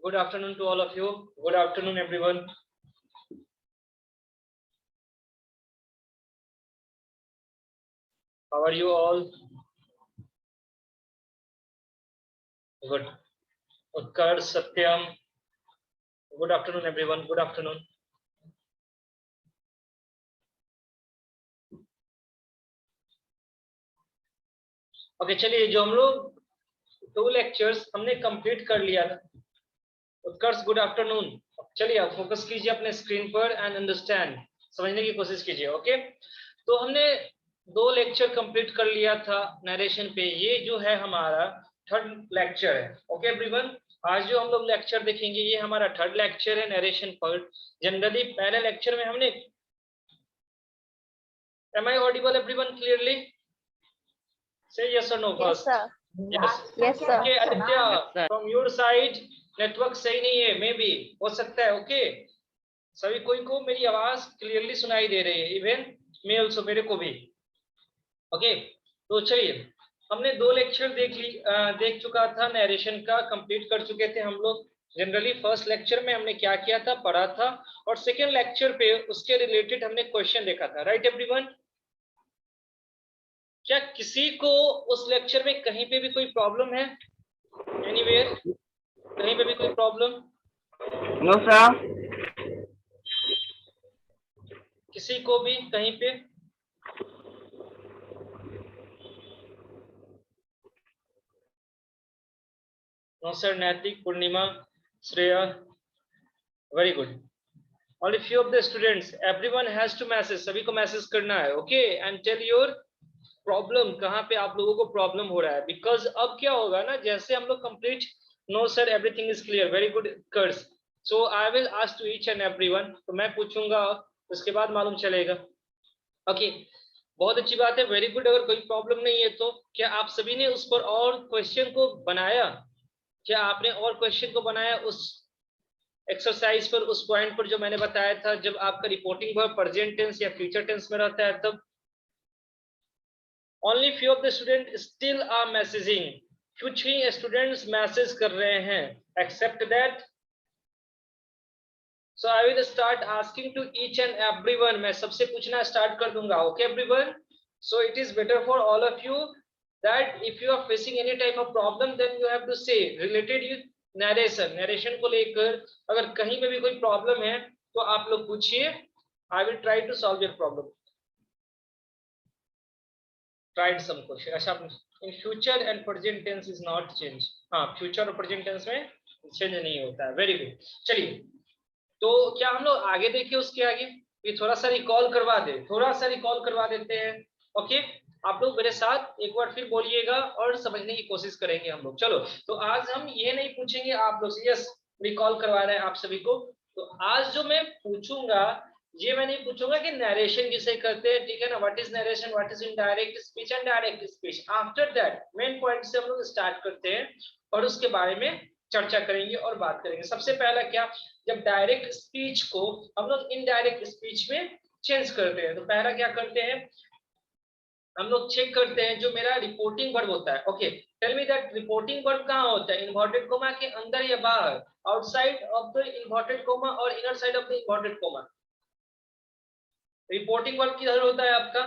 Good afternoon to all of you. Good afternoon, everyone. How are you all? Good. Utkar, Satyam. Good afternoon, everyone. Good afternoon. Okay चलिए, जो हम लोग 2 lectures हमने complete कर लिया था। उत्कर्ष, गुड आफ्टरनून। चलिए आप फोकस कीजिए अपने स्क्रीन पर एंड अंडरस्टैंड, समझने की कोशिश कीजिए। ओके, तो हमने 2 लेक्चर कंप्लीट कर लिया था नरेशन पे। ये जो है हमारा 3rd लेक्चर है। ओके एवरीवन, आज जो हम लोग लेक्चर देखेंगे ये हमारा 3rd लेक्चर है नरेशन पर। जनरली पहले लेक्चर में हमने, am I audible everyone clearly? Say yes or no first. Yes, sir. Yes, sir. Okay, Aditya, from your side network सही नहीं है, मे बी हो सकता है। ओके, सभी कोई को मेरी आवाज क्लियरली सुनाई दे रही है, इवन मैं ऑल्सो, मेरे को भी। ओके, तो चलिए हमने 2 लेक्चर देख चुका था, नरेशन का कंप्लीट कर चुके थे हम लोग। जनरली फर्स्ट लेक्चर में हमने क्या किया था, पढ़ा था, और सेकेंड लेक्चर पे उसके रिलेटेड हमने क्वेश्चन देखा था। Right everyone? क्या किसी को उस लेक्चर में कहीं पे भी कोई प्रॉब्लम है? एनीवेयर, कहीं पे भी कोई प्रॉब्लम? No sir. किसी को भी कहीं पे? No sir. Naitik, Purnima, Shreya, very good. Only few of the students, everyone has to message, सभी को मैसेज करना है। Okay, and tell your problem, कहाँ पे आप लोगों को प्रॉब्लम हो रहा है। बिकॉज अब क्या होगा ना, जैसे हम लोग complete, no sir everything is clear, very good कर्स, so I will ask to each and everyone, तो मैं पूछूंगा उसके बाद मालूम चलेगा। ओके, बहुत अच्छी बात है, वेरी गुड। अगर कोई प्रॉब्लम नहीं है तो क्या आप सभी ने उस पर और क्वेश्चन को बनाया? क्या आपने और क्वेश्चन को बनाया उस एक्सरसाइज पर, उस पॉइंट पर जो मैंने बताया था, जब आपका रिपोर्टिंग वर्ब प्रेजेंट टेंस या फ्यूचर टेंस में रहता है तब? Only few of the students still are messaging. कुछ ही स्टूडेंट्स मैसेज कर रहे हैं, except that. So I will start asking to each and everyone. मैं सबसे पूछना स्टार्ट कर दूंगा। Okay everyone? So it is better for all of you that if you are facing any type of problem, then you have to say related with narration. narration को लेकर अगर कहीं पे भी कोई प्रॉब्लम है तो आप लोग पूछिए। I will try to solve your problem. Tried some question. अच्छा, in future and present tense is not change. हाँ, future और present tense में चेंज नहीं होता है। Very good. चलिए, तो क्या हम लोग आगे देखें उसके आगे? ये थोड़ा सा रिकॉल करवा दे, थोड़ा सा रिकॉल करवा देते हैं। ओके, आप लोग मेरे साथ एक बार फिर बोलिएगा और समझने की कोशिश करेंगे हम लोग। चलो, तो आज हम ये नहीं पूछेंगे आप लोग से, यस रिकॉल करवा रहे हैं आप सभी को। तो आज जो मैं पूछूंगा, ये मैं नहीं पूछूंगा कि नरेशन किसे करते हैं, ठीक है ना? What is narration, what is indirect speech and direct speech. After that main point से हम लोग स्टार्ट करते हैं और उसके बारे में चर्चा करेंगे और बात करेंगे। सबसे पहला क्या, जब डायरेक्ट स्पीच को हम लोग इनडायरेक्ट स्पीच में चेंज करते हैं तो पहला क्या करते हैं, हम लोग चेक करते हैं जो मेरा रिपोर्टिंग वर्ब होता है। Okay, tell me that reporting verb कहाँ होता है, इन्वर्टेड कोमा के अंदर या बाहर, outside of the inverted comma और inner side of the inverted comma? Reporting verb किधर होता है आपका?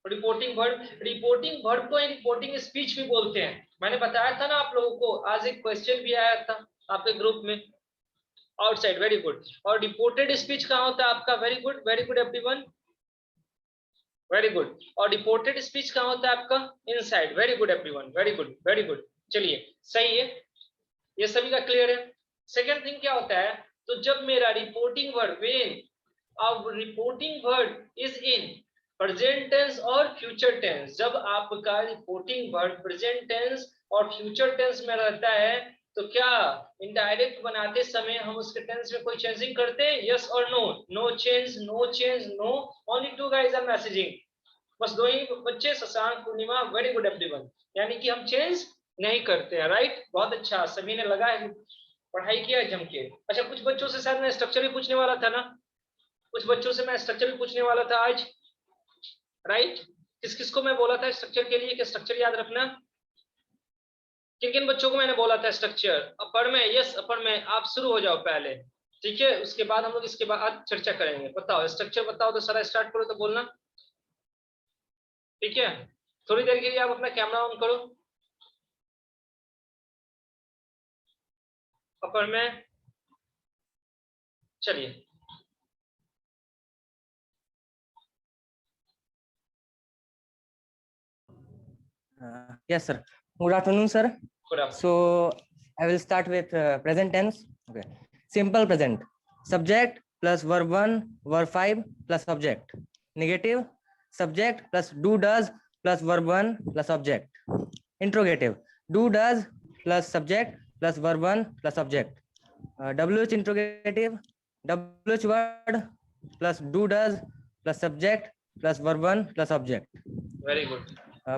रिपोर्टिंग वर्ब को रिपोर्टिंग स्पीच भी बोलते हैं। मैंने बताया था ना आप लोगों को, आज एक क्वेश्चन भी आया था आपके ग्रुप में। Outside, very good. और रिपोर्टेड स्पीच कहाँ होता है आपका? Very good everyone, very good. और रिपोर्टेड स्पीच कहाँ होता है आपका? Inside, very good everyone, very good. चलिए, सही है, ये सभी का क्लियर है। सेकंड थिंग क्या होता है, तो जब मेरा रिपोर्टिंग वर्ब, अब reporting verb is in present tense और फ्यूचर टेंस, जब आपका रिपोर्टिंग वर्ब प्रेजेंट टेंस और फ्यूचर टेंस में रहता है तो क्या इनडायरेक्ट बनाते समय हम उसके टेंस में कोई चेंजिंग करते हैं? यस और no? No change, no. Only 2 guys are messaging, बस 2 ही बच्चे, Shashank, Purnima, very good everyone. यानी कि हम चेंज नहीं करते हैं। राइट, बहुत अच्छा, सभी ने लगा है, पढ़ाई किया है जम के। अच्छा, कुछ बच्चों से शायद मैं स्ट्रक्चर भी पूछने वाला था ना, कुछ बच्चों से मैं स्ट्रक्चर भी पूछने वाला था आज। राइट, किस किस को मैं बोला था स्ट्रक्चर के लिए कि स्ट्रक्चर याद रखना? किन किन बच्चों को मैंने बोला था स्ट्रक्चर? अपर में, यस अपर में आप शुरू हो जाओ पहले, ठीक है, उसके बाद हम लोग इसके बाद चर्चा करेंगे। बताओ स्ट्रक्चर बताओ तो सारा स्टार्ट करो तो बोलना, ठीक है। थोड़ी देर के लिए आप अपना कैमरा ऑन करो अपर में, चलिए। Yes, sir. Good afternoon, sir. Good afternoon. So I will start with present tense. Okay. Simple present. Subject plus verb 1, verb 5 plus subject. Negative. Subject plus do does plus verb 1 plus object. Interrogative. Do does plus subject plus verb 1 plus subject. WH interrogative. WH word plus do does plus subject plus verb 1 plus object. Very good.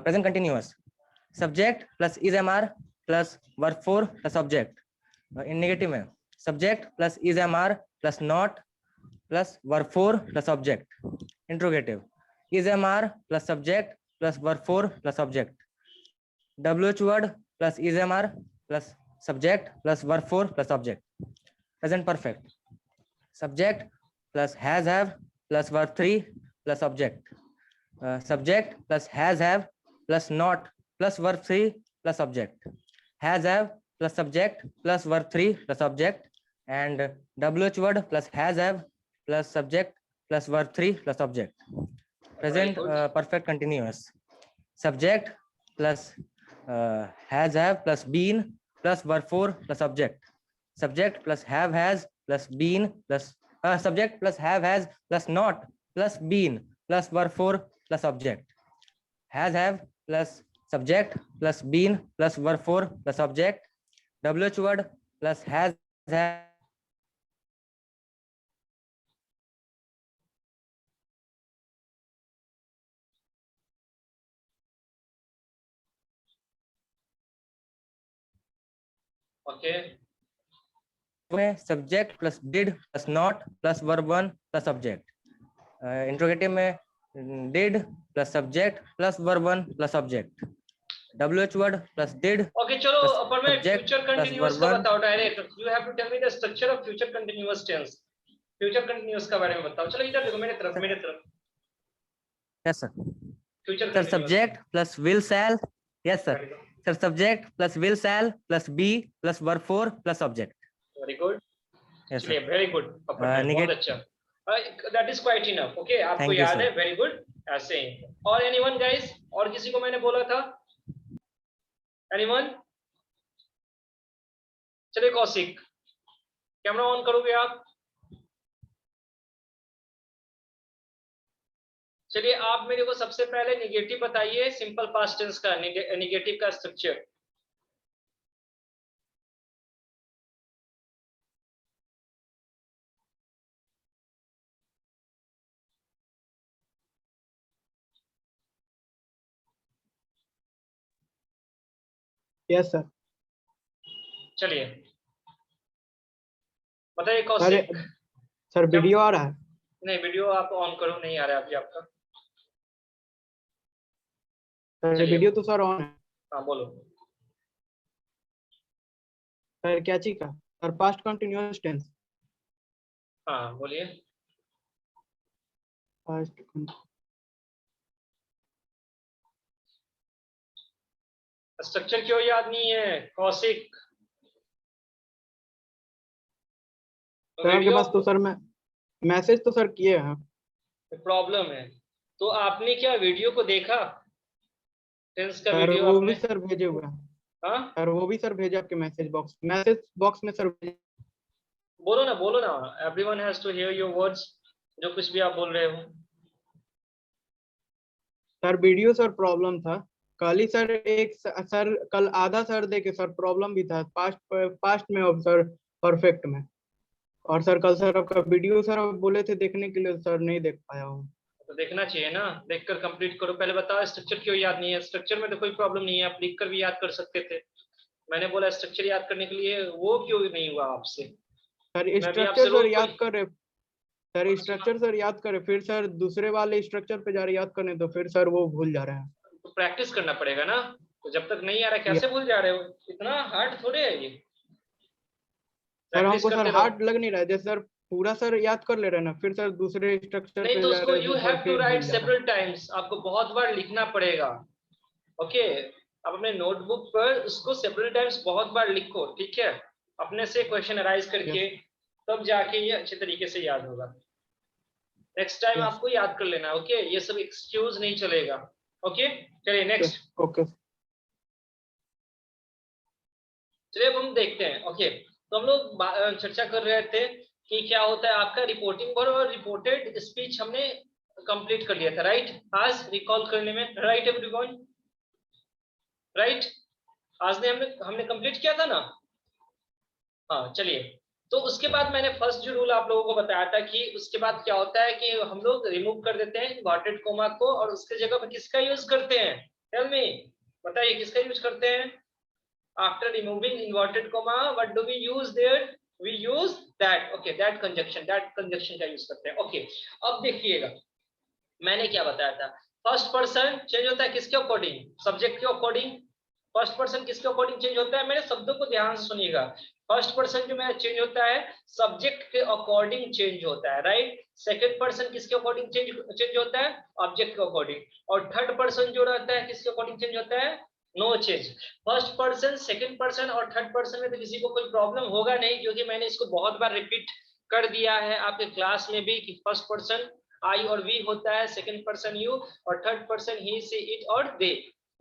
Present continuous. Subject plus is mr plus verb 4 plus object. In negative में subject plus is mr plus not plus verb 4 plus object. Interrogative. Is mr plus subject plus verb 4 plus object. WH word plus is mr plus subject plus verb 4 plus object. Present perfect. Subject plus has have plus verb 3 plus object. Subject plus has have plus not plus verb 3 plus object. Has have plus subject plus verb 3 plus object, and WH word plus has have plus subject plus verb 3 plus object. Present perfect continuous. Subject plus has have plus been plus verb 4 plus object. Subject plus have has plus been plus subject plus have has plus not plus been plus verb 4 plus object. Has have plus subject plus been plus verb 4 plus object. WH word plus has have Okay. में subject plus did plus not plus verb 1 plus object. Interrogative में did plus subject plus verb 1 plus object. WH word plus did Okay, चलो plus अपर में subject future plus continuous verb का 1. बताओ direct. You have to tell me the structure of future continuous tense. Future continuous का बारे में बताओ। चलो इधर देखो, मेरे तरफ। Yes, sir. Future Sir, continuous. subject plus will shall. Yes, sir. Sir, subject plus will shall plus be plus verb 4 plus object. Very good. Yes, चलिए sir. वेरी गुड अपर में, बहुत अच्छा। That is quite enough. Okay, आपको Thank you, याद sir. है, very good. ऐसे ही और एनीवन गाइस, और किसी को मैंने बोला था? एनीवन? चलिए कौशिक, कैमरा ऑन करोगे आप? चलिए आप मेरे को सबसे पहले निगेटिव बताइए, सिंपल पास्ट टेंस का निगेटिव का स्ट्रक्चर। Yes sir. चलिए बताइए कौशिक। सर वीडियो आ रहा है? नहीं, वीडियो आप ऑन करो, नहीं आ रहा है अभी आपका। सर वीडियो तो सर ऑन है। हाँ बोलो। सर क्या चीज का? Sir past continuous tense. हाँ बोलिए। पास्ट स्ट्रक्चर क्यों याद नहीं है कौशिक? सर के पास तो सर मैं मैसेज तो सर किए हैं। प्रॉब्लम है तो आपने क्या वीडियो को देखा? टेंस का सर वीडियो वो आपने? भी सर भेजे हुए हैं। हाँ सर वो भी सर भेजे आपके मैसेज बॉक्स में सर। बोलो ना, everyone has to hear your words, जो कुछ भी आप बोल रहे हो। सर वीडियो सर प्रॉब्लम था कल ही सर। सर कल आधा सर देखे सर, प्रॉब्लम भी था पास्ट में और सर परफेक्ट में। और सर कल सर आपका वीडियो सर बोले थे देखने के लिए, सर नहीं देख पाया हूँ। तो देखना चाहिए ना, देखकर कंप्लीट करो। पहले बताओ स्ट्रक्चर क्यों याद नहीं है? स्ट्रक्चर में तो कोई प्रॉब्लम नहीं है, आप लिख कर भी याद कर सकते थे। मैंने बोला स्ट्रक्चर याद करने के लिए, वो क्यों नहीं हुआ आपसे? सर स्ट्रक्चर सर याद कर रहे, सर स्ट्रक्चर सर याद करे, फिर सर दूसरे वाले स्ट्रक्चर पे जा रहे याद करने, तो फिर सर वो भूल जा रहे हैं। तो प्रैक्टिस करना पड़ेगा ना, तो जब तक नहीं आ रहा कैसे भूल जा रहे हो? इतना हार्ड थोड़े है ये। सर प्रैक्टिस हमको सर करते रहो। हार्ड लग नहीं रहा है, जैसे सर पूरा सर याद कर ले रहे हैं ना, फिर सर दूसरे स्ट्रक्चर नहीं पे तो जा उसको रहे हैं यू तो हैव सर टू फिर राइट भूल जा रहा है। सेवरल टाइम्स, आपको बहुत बार लिखना पड़ेगा। ओके, आप अपने नोटबुक पर उसको सेवरल टाइम्स बहुत बार लिखो, ठीक है, अपने से क्वेश्चन अराइज करके, तब जाके ये अच्छे तरीके से याद होगा। Next time Yes. आपको याद कर लेना, ओके, ये सब एक्सक्यूज नहीं चलेगा। ओके, चलिए नेक्स्ट। ओके चलिए अब हम देखते हैं। ओके, तो हम लोग चर्चा कर रहे थे कि क्या होता है आपका रिपोर्टिंग वर्ब और रिपोर्टेड स्पीच हमने कंप्लीट कर लिया था, राइट? आज रिकॉल करने में, राइट एवरीवन, राइट? आज ने हमने कंप्लीट किया था ना? हाँ, चलिए। तो उसके बाद मैंने फर्स्ट जो रूल आप लोगों को बताया था कि उसके बाद क्या होता है कि हम लोग रिमूव कर देते हैं इन्वर्टेड कोमा को और उसके जगह पर किसका यूज करते हैं? टेल मी, बताइए किसका यूज करते हैं? After removing inverted comma, what do we use there? We use that. Okay, that conjunction का यूज करते हैं। Okay, अब देखिएगा मैंने क्या बताया था, फर्स्ट पर्सन चेंज होता है किसके अकॉर्डिंग? सब्जेक्ट के अकॉर्डिंग। फर्स्ट पर्सन किसके अकॉर्डिंग चेंज होता है? मेरे शब्दों को ध्यान से सुनिएगा। फर्स्ट पर्सन जो मेरा चेंज होता है सब्जेक्ट के अकॉर्डिंग चेंज होता है, राइट? सेकंड पर्सन किसके अकॉर्डिंग चेंज होता है? ऑब्जेक्ट के अकॉर्डिंग। और थर्ड पर्सन जो रहता है किसके अकॉर्डिंग चेंज होता है? No change. First person, second person और थर्ड पर्सन में तो किसी को कोई प्रॉब्लम होगा नहीं, क्योंकि मैंने इसको बहुत बार रिपीट कर दिया है आपके क्लास में भी कि फर्स्ट पर्सन आई और वी होता है, सेकंड पर्सन यू और थर्ड पर्सन ही से इट और दे।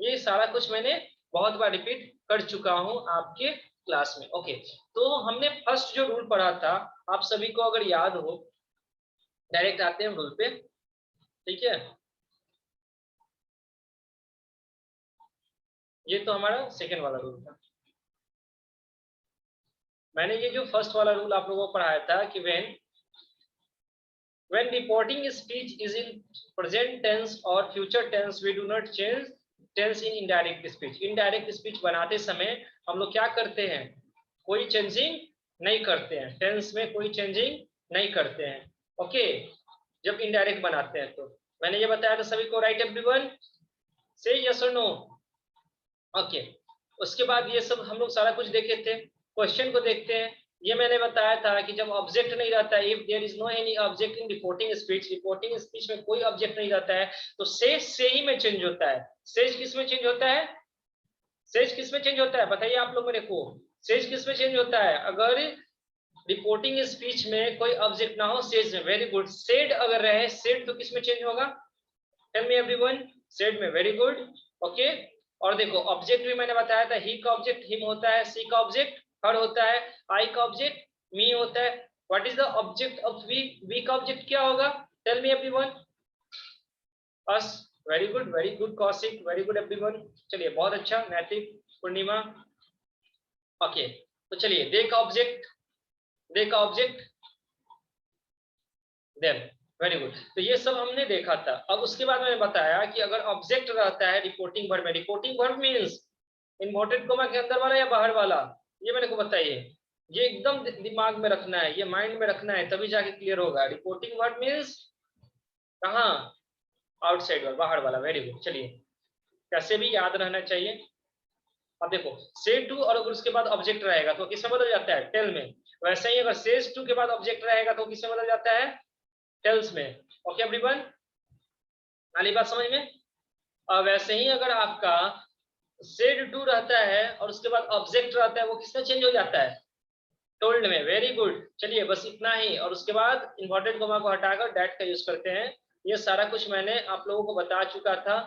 ये सारा कुछ मैंने बहुत बार रिपीट कर चुका हूं आपके क्लास में। ओके, तो हमने फर्स्ट जो रूल पढ़ा था, आप सभी को अगर याद हो, डायरेक्ट आते हैं रूल पे, ठीक है? ये तो हमारा सेकंड वाला रूल था। मैंने ये जो फर्स्ट वाला रूल आप लोगों को पढ़ाया था कि when reporting speech is in present tense or future tense, we do not change tense in indirect speech. Indirect speech बनाते समय हम लोग क्या करते हैं? कोई चेंजिंग नहीं करते हैं, टेंस में कोई चेंजिंग नहीं करते हैं। ओके, जब इनडायरेक्ट बनाते हैं तो मैंने ये बताया था सभी को, राइट एवरीवन? से यस और नो? ओके, उसके बाद ये सब हम लोग सारा कुछ देखे थे। क्वेश्चन को देखते हैं। ये मैंने बताया था कि जब ऑब्जेक्ट नहीं रहता है, if there is no any object in reporting speech में कोई ऑब्जेक्ट नहीं रहता है तो सेज से ही में चेंज होता है। सेज किस में चेंज होता है? सेज किस में चेंज होता है बताइए आप लोग मेरे को, सेज किस में चेंज होता है? अगर रिपोर्टिंग स्पीच में कोई ऑब्जेक्ट ना हो, सेज में। Very good. सेड अगर रहे, सेड तो किस में चेंज होगा? Tell me everyone. सेड में। Very good. ओके, और देखो ऑब्जेक्ट भी मैंने बताया था, ही का ऑब्जेक्ट हिम होता है, सी का ऑब्जेक्ट हर होता है, आई का ऑब्जेक्ट मी होता है। What is the object of we? We का ऑब्जेक्ट क्या होगा? Tell me everyone. Us. Very good Kaushik, very good everyone. चलिए बहुत अच्छा, नैतिक, पूर्णिमा। ओके, तो चलिए दे का ऑब्जेक्ट, दे का ऑब्जेक्ट देम। Very good. तो ये सब हमने देखा था। अब उसके बाद मैंने बताया कि अगर ऑब्जेक्ट रहता है रिपोर्टिंग वर्ब में, reporting verb means inverted comma के अंदर वाला या बाहर वाला, ये मेरे को बताइए। ये एकदम दिमाग में रखना है, ये माइंड में रखना है, तभी जाके क्लियर होगा। रिपोर्टिंग वर्ब मींस कहाँ? आउटसाइड वर्ब, बाहर वाला। Very good. चलिए, कैसे भी याद रहना चाहिए। अब देखो से टू और अगर उसके बाद ऑब्जेक्ट रहेगा तो किसमें बदल जाता है? टेल में। वैसे ही अगर सेज टू के बाद ऑब्जेक्ट रहेगा तो किसमें बदल जाता है? टेल्स में। ओके एवरीवन, वाली बात समझ में? और वैसे ही अगर आपका सेड टू रहता है और उसके बाद ऑब्जेक्ट रहता है, वो किसमें चेंज हो जाता है? टोल्ड में। Very good. चलिए बस इतना ही, और उसके बाद इन्वर्टेड कोमा को हटाकर डैट का यूज करते हैं। ये सारा कुछ मैंने आप लोगों को बता चुका था,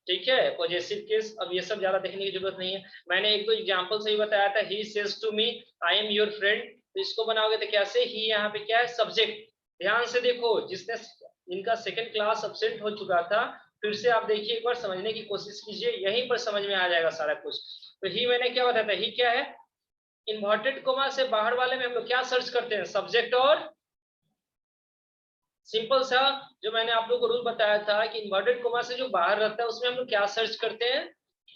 ठीक है? पॉजेसिव केस, अब ये सब ज्यादा देखने की जरूरत नहीं है। मैंने एक दो एग्जांपल से ही बताया था, he says to me I am your friend. तो इसको बनाओगे तो कैसे? ही यहाँ पे क्या है? सब्जेक्ट। ध्यान से देखो, जिसने इनका सेकंड क्लास एब्सेंट हो चुका था, फिर से आप देखिए, एक बार समझने की कोशिश कीजिए, यहीं पर समझ में आ जाएगा सारा कुछ। तो ही मैंने क्या बताया था? ही क्या है? इन्वर्टेड कोमा से बाहर वाले में हम लोग क्या सर्च करते हैं? सब्जेक्ट और सिंपल सा जो मैंने आप लोगों को रूल बताया था कि इन्वर्टेड कोमा से जो बाहर रहता है उसमें हम लोग क्या सर्च करते हैं?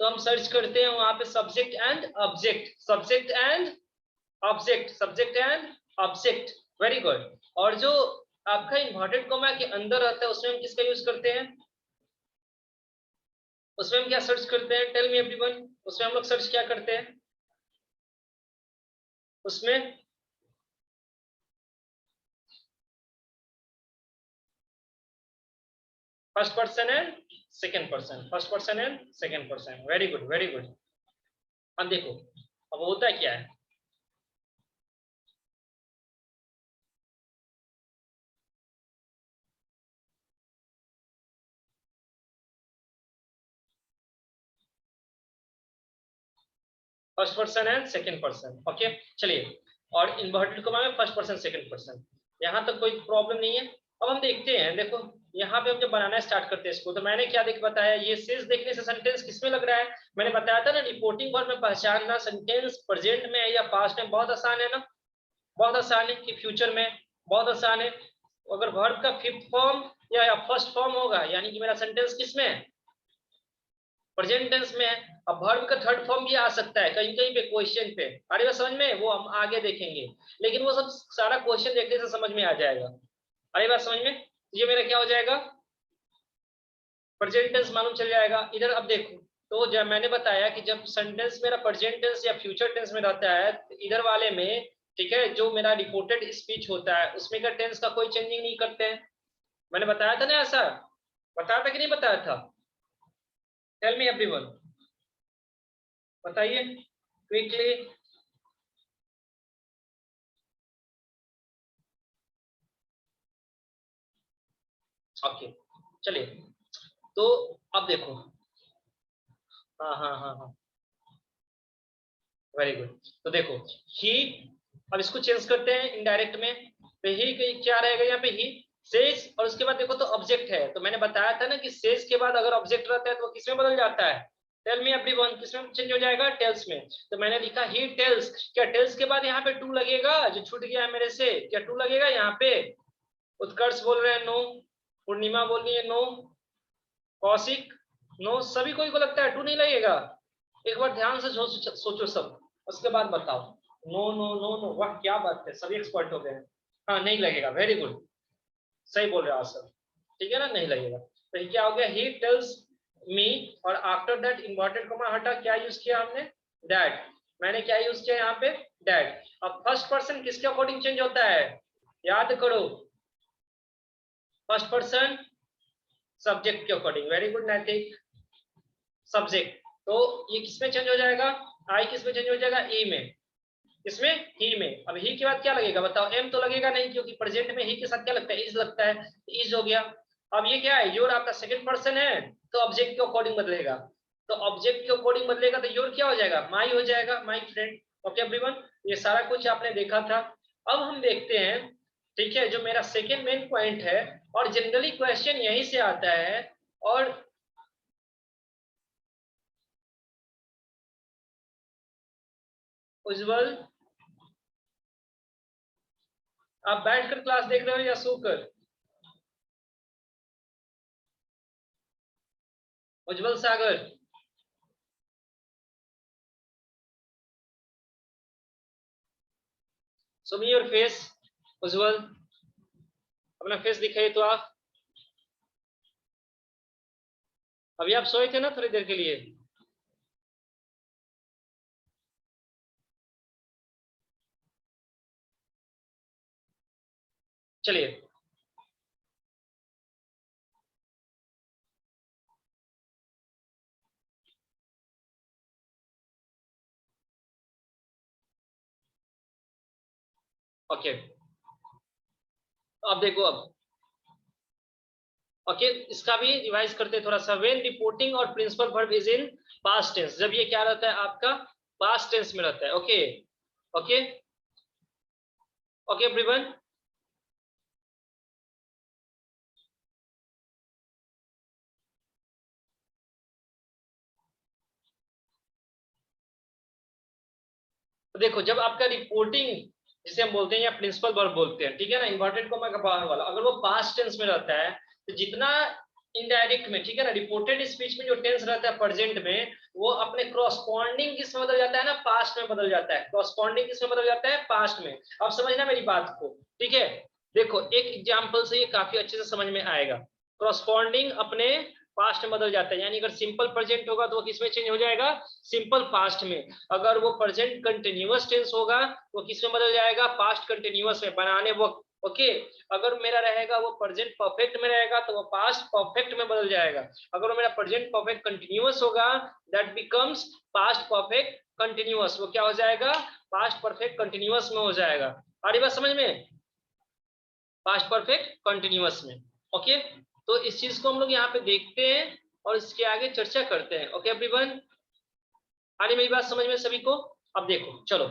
तो हम सर्च करते हैं वहां पे subject and object, subject and object, subject and object. Very good. और जो आपका इन्वर्टेड कोमा के अंदर रहता है उसमें हम किसका यूज करते हैं? उसमें हम क्या सर्च करते हैं, टेल मी एवरीवन, उसमें हम लोग सर्च क्या करते हैं, उसमें first person and second person, first person and second person, very good very good. अब देखो अब होता क्या है, first person and second person, okay चलिए, और इन्वर्टेड कॉमा में फर्स्ट पर्सन सेकंड पर्सन, यहाँ तक कोई प्रॉब्लम नहीं है। अब हम देखते हैं, देखो यहाँ पे हम जब बनाना स्टार्ट करते हैं इसको, तो मैंने क्या देख बताया, ये सेंस देखने से सेंटेंस किसमें लग रहा है, मैंने बताया था ना, रिपोर्टिंग वर्ब में पहचानना सेंटेंस प्रेजेंट में है या पास्ट में बहुत आसान है ना, बहुत आसान है कि फ्यूचर में, बहुत आसान है। अगर वर्ब का फिफ्थ फॉर्म या फर्स्ट फॉर्म होगा, यानी कि मेरा सेंटेंस किसमें है, प्रेजेंट टेंस में है। अब वर्ब का थर्ड फॉर्म भी आ सकता है कहीं कहीं पे क्वेश्चन पे, अरे वो समझ में, वो हम आगे देखेंगे, लेकिन वो सब सारा क्वेश्चन देखने से समझ में आ जाएगा। अरे बात समझ में, ये मेरा क्या हो जाएगा, प्रेजेंट टेंस मालूम चल जाएगा इधर। अब देखो, तो जब मैंने बताया कि जब सेंटेंस मेरा प्रेजेंट टेंस या फ्यूचर टेंस में रहता है, तो इधर वाले में ठीक है, जो मेरा रिपोर्टेड स्पीच होता है उसमें का टेंस का कोई चेंजिंग नहीं करते हैं, मैंने बताया था ना, ऐसा बताया था कि नहीं बताया था, टेल मी एवरीवन, बताइए क्विकली। ओके चलिए, तो अब देखो, हाँ हाँ हाँ हाँ, वेरी गुड। तो देखो ही, अब इसको चेंज करते हैं इनडायरेक्ट में, तो ही क्या रहेगा यहाँ पे, ही सेज, और उसके बाद देखो तो ऑब्जेक्ट है, तो मैंने बताया था ना कि सेज के बाद अगर ऑब्जेक्ट रहता है तो वो किसमें बदल जाता है, टेल मी एवरीवन, किसमें चेंज हो जाएगा, टेल्स में। तो मैंने लिखा ही टेल्स, क्या टेल्स के बाद यहाँ पे टू लगेगा, जो छूट गया है मेरे से, क्या टू लगेगा यहाँ पे, उत्कर्ष बोल रहे हैं नो, पूर्णिमा बोल रही है नो, कौशिक नो, सभी को लगता है टू नहीं लगेगा, एक बार ध्यान से सोचो सब, उसके बाद बताओ। नो नो नो नो, वाह क्या बात है, सभी एक्सपर्ट हो गए हैं। हाँ नहीं लगेगा, वेरी गुड, सही बोल रहे हो आप सब, ठीक है ना, नहीं लगेगा। तो ये क्या हो गया, ही टेल्स मी, और आफ्टर दैट इन्वर्टेड कॉमा हटा, क्या यूज किया हमने, दैट, मैंने क्या यूज किया यहाँ पे, दैट। अब फर्स्ट पर्सन किसके अकॉर्डिंग चेंज होता है, याद करो, फर्स्ट पर्सन सब्जेक्ट के अकॉर्डिंग, वेरी गुड नैतिक, सब्जेक्ट, तो ये किसमें चेंज हो जाएगा, आई किसमें चेंज हो जाएगा, ई में, इसमें ही में। अब ही के बाद क्या लगेगा बताओ, एम तो लगेगा नहीं, क्योंकि प्रेजेंट में ही के साथ क्या लगता है, इज लगता है, इज हो गया। अब ये क्या है, योर आपका सेकंड पर्सन है, तो ऑब्जेक्ट के अकॉर्डिंग बदलेगा, तो ऑब्जेक्ट के अकॉर्डिंग बदलेगा, तो योर क्या हो जाएगा, माई हो जाएगा, माई फ्रेंड। ओके एवरीवन, ये सारा कुछ आपने देखा था। अब हम देखते हैं, ठीक है, जो मेरा सेकेंड मेन पॉइंट है, और जनरली क्वेश्चन यहीं से आता है, और उज्जवल आप बैठकर क्लास देख रहे हो या सोकर, उज्जवल सागर, show me your face, उज्जवल अपना फेस दिखाइए तो आप, अभी आप सोए थे ना थोड़ी देर के लिए, चलिए ओके, अब देखो, अब ओके इसका भी रिवाइज करते थोड़ा सा, व्हेन रिपोर्टिंग और principal verb is in past tense, जब ये क्या रहता है आपका, पास्ट टेंस में रहता है, ओके ओके ओके एवरीवन। तो देखो जब आपका रिपोर्टिंग, जिसे हम बोलते हैं या प्रिंसिपल वर्ब बोलते हैं, ठीक है ना, इन्वर्टेड कॉमा का बाहर वाला, अगर वो पास्ट टेंस में रहता है, तो जितना इनडायरेक्ट में, ठीक है ना, रिपोर्टेड स्पीच में जो टेंस रहता है प्रेजेंट में, वो अपने क्रॉसपॉन्डिंग किस में बदल जाता है ना, पास्ट में बदल जाता है, क्रॉसपॉन्डिंग किस में बदल जाता है, पास्ट में। अब समझना मेरी बात को, ठीक है, देखो एक एग्जाम्पल से ये काफी अच्छे से समझ में आएगा, क्रॉसपॉन्डिंग अपने पास्ट में बदल जाता है। यानी अगर सिंपल प्रेजेंट होगा तो वो किस में चेंज हो जाएगा, सिंपल पास्ट में। अगर वो प्रेजेंट कंटिन्यूअस टेंस होगा तो किस में बदल जाएगा, पास्ट कंटिन्यूअस में, बनाने वक्त। ओके, अगर मेरा रहेगा वो प्रेजेंट परफेक्ट में रहेगा तो वो पास्ट परफेक्ट में बदल जाएगा। अगर मेरा प्रेजेंट परफेक्ट कंटिन्यूअस होगा that becomes past perfect continuous, वो क्या हो जाएगा, पास्ट परफेक्ट कंटिन्यूअस में हो जाएगा। आ रही बात समझ में, पास्ट परफेक्ट कंटिन्यूअस में। ओके, तो इस चीज को हम लोग यहाँ पे देखते हैं और इसके आगे चर्चा करते हैं। ओके एवरीवन, आ रही मेरी बात समझ में सभी को। अब देखो चलो,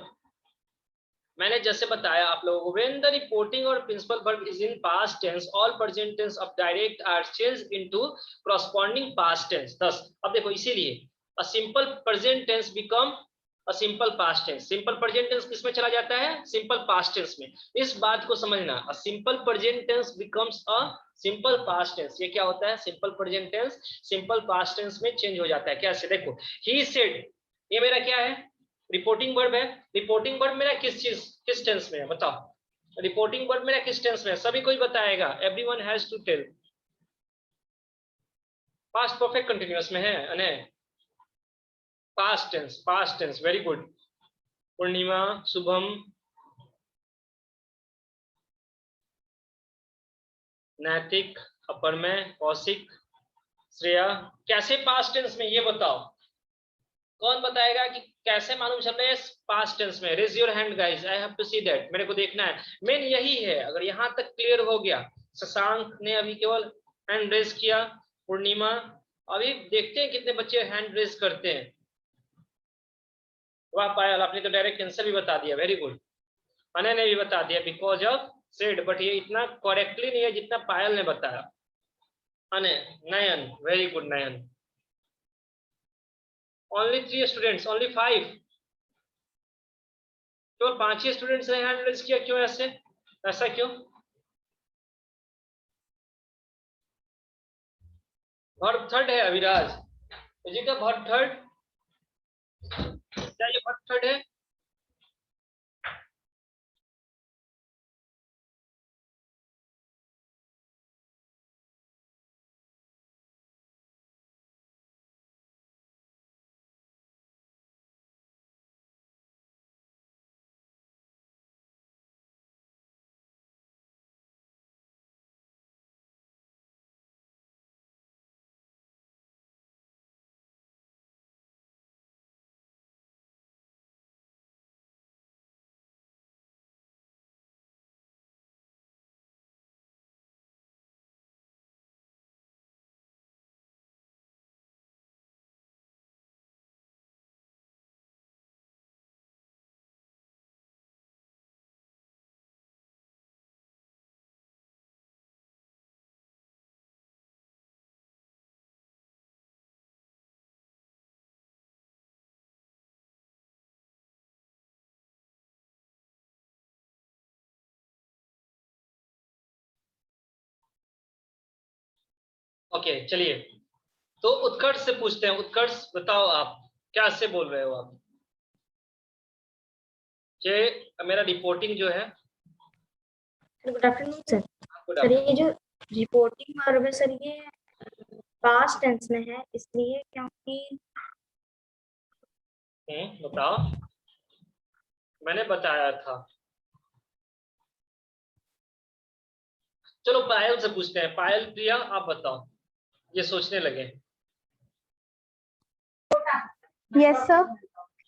मैंने जैसे बताया आप लोगों को, व्हेन द रिपोर्टिंग और principal verb is in past tense all present tense of direct are changed into corresponding past tense. Thus, अब देखो इसीलिए a simple present tense become a simple past tense. Simple present tense किस में चला जाता है, simple past tense में। इस बात को समझना, a simple present tense becomes a simple past tense. ये क्या होता है, simple present tense simple past tense में चेंज हो जाता है। कैसे, देखो ही सेड, ये मेरा क्या है, रिपोर्टिंग वर्ब है। रिपोर्टिंग वर्ब मेरा किस टेंस में है बताओ, रिपोर्टिंग वर्ब मेरा किस टेंस में है, सभी कोई बताएगा, everyone has to tell. Past perfect continuous में है, अने past tense, very good. Purnima, Shubham, Naitik, Aparmay, Kaushik, Shreya, कैसे पास्ट टेंस में ये बताओ, कौन बताएगा कि कैसे मालूम चल रहा है पास्ट टेंस में, raise your hand guys, I have to see that, मेरे को देखना है। मेन यही है, अगर यहाँ तक क्लियर हो गया, शशांक ने अभी केवल हैंड रेज किया, पूर्णिमा, अभी देखते हैं कितने बच्चे हैंड रेज करते हैं। वाह पायल, आपने तो डायरेक्ट आंसर भी बता दिया, वेरी गुड। अनय ने भी बता दिया बिकॉज ऑफ सेड, बट ये इतना करेक्टली नहीं है जितना पायल ने बताया। अनय, नयन, वेरी गुड नयन। ओनली 3 स्टूडेंट्स, ओनली 5, तो 5 ही स्टूडेंट्स ने हैंड रेज किया, क्यों ऐसे, ऐसा क्यों? वर्ब थर्ड है अविराज जी का, वर्ब थर्ड, क्या ये वर्ब थर्ड है? ओके चलिए, तो उत्कर्ष से पूछते हैं। उत्कर्ष बताओ, आप क्या से बोल रहे हो आप? ये मेरा रिपोर्टिंग जो है, good afternoon sir. Good sir ये जो रिपोर्टिंग वर्ब है सर, ये पास्ट टेंस में है, इसलिए क्योंकि बताओ, मैंने बताया था। चलो पायल से पूछते हैं। पायल, प्रिया, आप बताओ, ये सोचने लगे। Yes sir.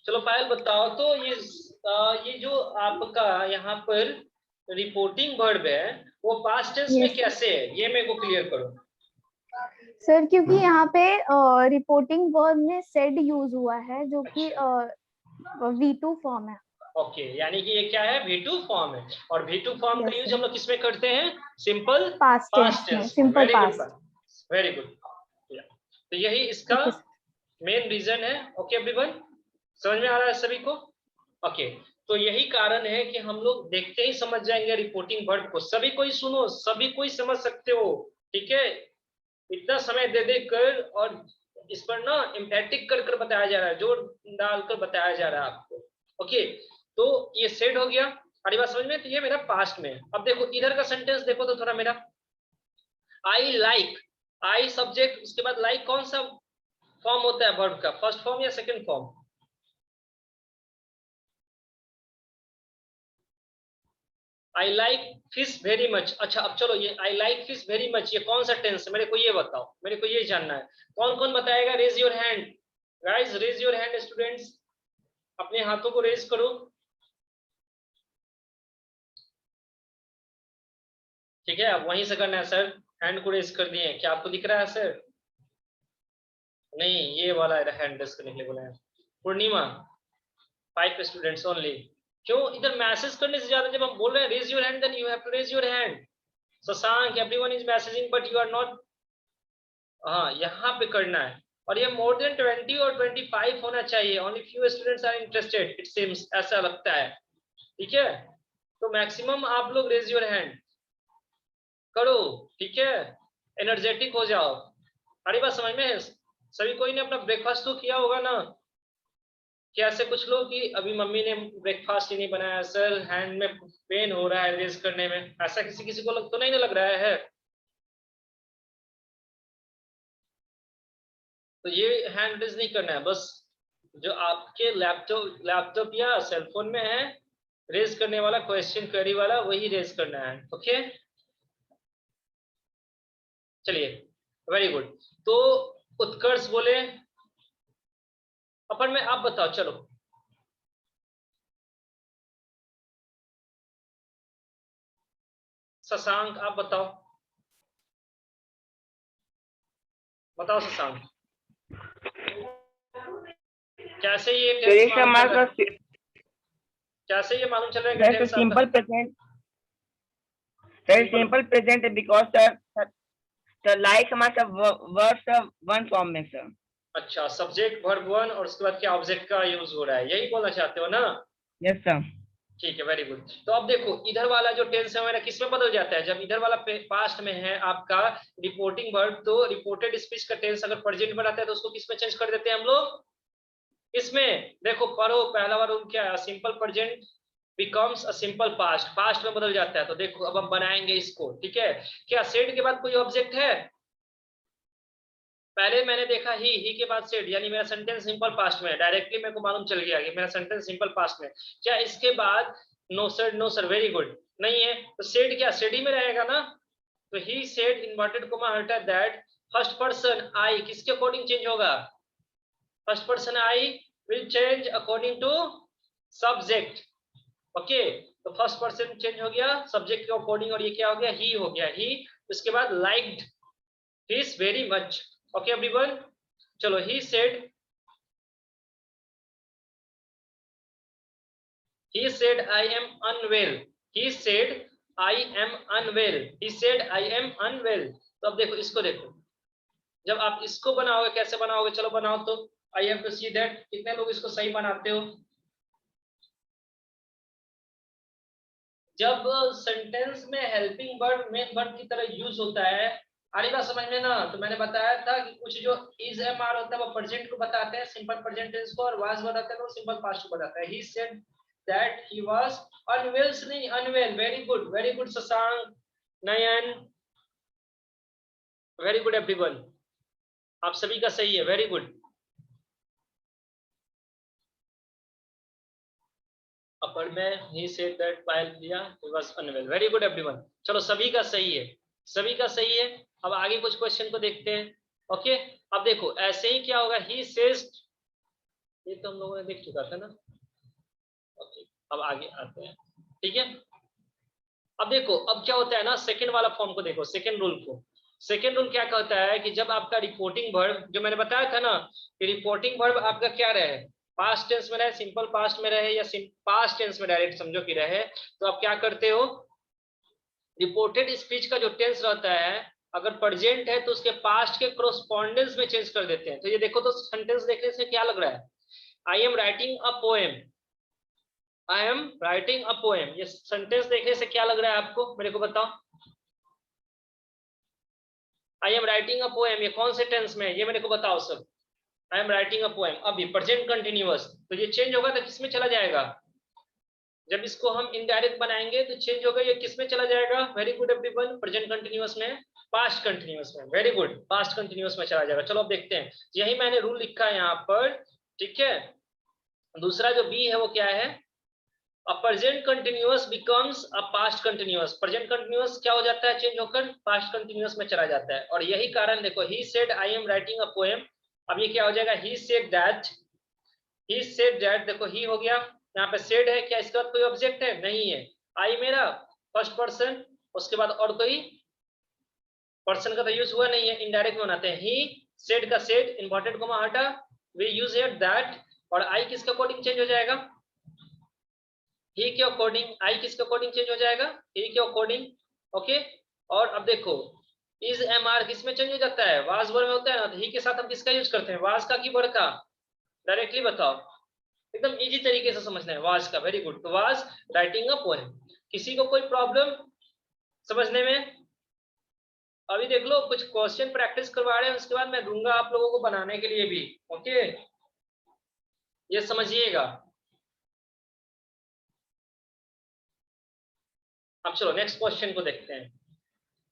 चलो पायल बताओ, तो ये जो आपका यहाँ पर रिपोर्टिंग वर्ब है वो पास्ट टेंस में कैसे है, ये मेरे को क्लियर करो। सर क्योंकि यहाँ पे रिपोर्टिंग वर्ब में सेड यूज हुआ है जो कि V2 फॉर्म है। ओके, यानी कि ये क्या है, V2 फॉर्म है, और V2 फॉर्म का यूज हम लोग किसमें करते हैं, सिंपल पास्ट टेंस में, सिंपल पास्ट। Very good. तो यही इसका मेन रीजन है। ओके एवरीवन, समझ में आ रहा है सभी को? ओके, तो यही कारण है कि हम लोग देखते ही समझ जाएंगे रिपोर्टिंग वर्ब को। सभी कोई सुनो, सभी कोई समझ सकते हो, ठीक है? इतना समय दे दे कर और इस पर ना एम्फेटिक कर बताया जा रहा है, जोर डालकर बताया जा रहा है आपको। ओके, तो ये सेट हो गया, अरे बात समझ में? तो ये मेरा पास्ट में है। अब देखो इधर का सेंटेंस देखो तो थोड़ा मेरा, आई लाइक आई सब्जेक्ट, उसके बाद लाइक कौन सा फॉर्म होता है वर्ब का, फर्स्ट फॉर्म या second form? I like fish very much. अच्छा अब चलो ये I like fish very much ये कौन सा टेंस है, मेरे को ये बताओ, मेरे को ये जानना है। कौन कौन बताएगा? Raise your hand guys, raise your hand students, अपने हाथों को रेज करो। ठीक है, अब वहीं से करना है सर, हैंड को रेज कर दिए, क्या आपको दिख रहा है सर? नहीं, ये वाला हैंड रेज करने के लिए बोला है। पूर्णिमा 5 स्टूडेंट्स ओनली। क्यों? इधर मैसेज करने से ज्यादा जब हम बोल रहे हैं raise your hand, then you have to raise your hand. Shashank, everyone is messaging but you are not. हाँ, यहाँ पे करना है, और ये मोर देन 20 और 25 होना चाहिए। Only few students are interested, it seems, ऐसा लगता है। ठीक है, तो मैक्सिमम आप लोग रेज योर हैंड करो। ठीक है, एनर्जेटिक हो जाओ। अरे बात समझ में है सभी? कोई ने अपना ब्रेकफास्ट तो किया होगा ना? क्या ऐसे कुछ लोग कि अभी मम्मी ने ब्रेकफास्ट ही नहीं बनाया सर, हैंड में पेन हो रहा है रेज करने में, ऐसा किसी किसी को तो नहीं लग रहा है? तो ये हैंड रेज नहीं करना है, बस जो आपके लैपटॉप या सेलफोन में है रेज करने वाला, क्वेश्चन क्वेरी वाला, वही रेज करना है। ओके, चलिए, वेरी गुड। तो उत्कर्ष बोले अपन में, आप बताओ चलो। शशांक आप बताओ, बताओ शशांक, कैसे ये टेंस मालूम चल रहा है? कैसे ये मालूम चल रहा है कि tense simple present sir, simple present है बिकॉज सर लाइक हमारा वर्ब वन फॉर्म में सर। अच्छा, सब्जेक्ट वर्ब वन और उसके बाद क्या ऑब्जेक्ट का यूज हो रहा है, यही बोलना चाहते हो ना? Yes sir. ठीक है, वेरी गुड। तो अब देखो इधर वाला जो टेंस है मेरा किस में बदल जाता है? जब इधर वाला पास्ट में है आपका रिपोर्टिंग वर्ब, तो रिपोर्टेड स्पीच का टेंस अगर प्रेजेंट में आता है तो उसको किस में चेंज कर देते हैं हम लोग? इसमें देखो, पढ़ो, पहला वाला रूल क्या है? Simple present becomes a simple past, past में बदल जाता है। तो देखो अब हम बनाएंगे इसको। ठीक है, क्या सेड के बाद कोई ऑब्जेक्ट है? पहले मैंने देखा ही के बाद सेड, यानी मेरा सेंटेंस सिंपल पास्ट में है, डायरेक्टली मेरे को मालूम चल गया कि मेरा सेंटेंस सिंपल पास्ट में। क्या इसके बाद no sir? No sir, very good, नहीं है। तो सेड क्या सेड ही में रहेगा ना? तो ही सेड इन्वर्टेड कोमा हटा दैट फर्स्ट पर्सन आई किसके अकॉर्डिंग चेंज होगा? First person I will change according to subject. Okay, तो फर्स्ट पर्सन चेंज हो गया सब्जेक्ट के अकॉर्डिंग, और ये क्या हो गया? ही हो गया ही। उसके बाद liked his very much. Okay everyone, चलो ही said I am unwell, he said I am unwell, he said I am unwell। तो अब देखो इसको, देखो जब आप इसको बनाओगे, कैसे बनाओगे? चलो बनाओ तो, I have to see that कितने लोग इसको सही बनाते हो। जब सेंटेंस में हेल्पिंग वर्ब मेन वर्ब की तरह यूज होता है, आरी बात समझ में ना? तो मैंने बताया था कि कुछ जो इज एम आर होता है वो प्रेजेंट को बताते हैं, सिंपल प्रेजेंट टेंस को, और वाज बताते हैं वो सिंपल पास्ट को बताता है। He said that he was unwell, नहीं unwell. Very good Shashank, Nayan, very good everyone, आप सभी का सही है, वेरी गुड। अपर में ही सेड दैट while दिया he was unwell, very good everyone. चलो सभी का सही है, सभी का सही है। अब आगे कुछ क्वेश्चन को देखते हैं। ओके, अब देखो ऐसे ही क्या होगा? ही सेज, ये तो हम लोगों ने देख चुका था ना। ओके, अब आगे आते हैं। ठीक है, अब देखो अब क्या होता है ना, सेकंड वाला फॉर्म को देखो, सेकंड रूल को। सेकंड रूल क्या कहता है कि जब आपका रिपोर्टिंग वर्ब, जो मैंने बताया था ना कि रिपोर्टिंग वर्ब आपका क्या रहे, पास्ट टेंस में रहे, सिंपल पास्ट में रहे, या पास्ट टेंस में डायरेक्ट समझो कि रहे, तो आप क्या करते हो? रिपोर्टेड स्पीच का जो टेंस रहता है, अगर प्रेजेंट है तो उसके पास्ट के कोरोस्पोंडेंस में चेंज कर देते हैं। तो ये देखो, तो सेंटेंस देखने से क्या लग रहा है? I am writing a poem, I am writing a poem, ये सेंटेंस देखने से क्या लग रहा है आपको? मेरे को बताओ। I am writing a poem ये कौन से टेंस में है, ये मेरे को बताओ सब। I am writing a poem, अभी प्रेजेंट कंटिन्यूअस, तो ये चेंज होगा तो किस में चला जाएगा? जब इसको हम इनडायरेक्ट बनाएंगे तो चेंज होगा, ये किस में चला जाएगा? Very good everyone, present continuous में। पास्ट कंटिन्यूअस में, वेरी गुड, पास्ट कंटिन्यूअस में चला जाएगा। चलो अब देखते हैं, यही मैंने रूल लिखा है यहाँ पर, ठीक है। दूसरा जो बी है वो क्या है, a present continuous becomes a past continuous. Present continuous क्या हो जाता है, चेंज होकर पास्ट कंटिन्यूअस में चला जाता है। और यही कारण देखो, he said I am writing a poem, अब ये क्या हो जाएगा, ही said that, he said that, देखो ही हो गया, यहाँ पे सेड है, क्या इसका कोई ऑब्जेक्ट है, नहीं है। आई मेरा फर्स्ट पर्सन, उसके बाद और कोई पर्सन का तो यूज हुआ नहीं है, इनडायरेक्ट में बनाते हैं। ही सेड का सेड, इन्वर्टेड कोमा हटा, वी यूज हियर दैट, और आई किसके अकॉर्डिंग चेंज हो जाएगा, ही के अकॉर्डिंग, आई किसके अकॉर्डिंग चेंज हो जाएगा, ही के अकॉर्डिंग, ओके। और अब देखो इज एम आर किस में चेंज हो जाता है, वाज वर्ड में होता है ना, तो ही के साथ हम किसका यूज करते हैं, वाज का की वर्ड का, डायरेक्टली बताओ, एकदम इजी तरीके से समझना है, वाज का, वेरी गुड। तो वाज राइटिंग अ पोएम। किसी को कोई प्रॉब्लम समझने में, अभी देख लो कुछ क्वेश्चन प्रैक्टिस करवा रहे हैं, उसके बाद मैं दूंगा आप लोगों को बनाने के लिए भी, ओके, ये समझिएगा। अब चलो नेक्स्ट क्वेश्चन को देखते हैं।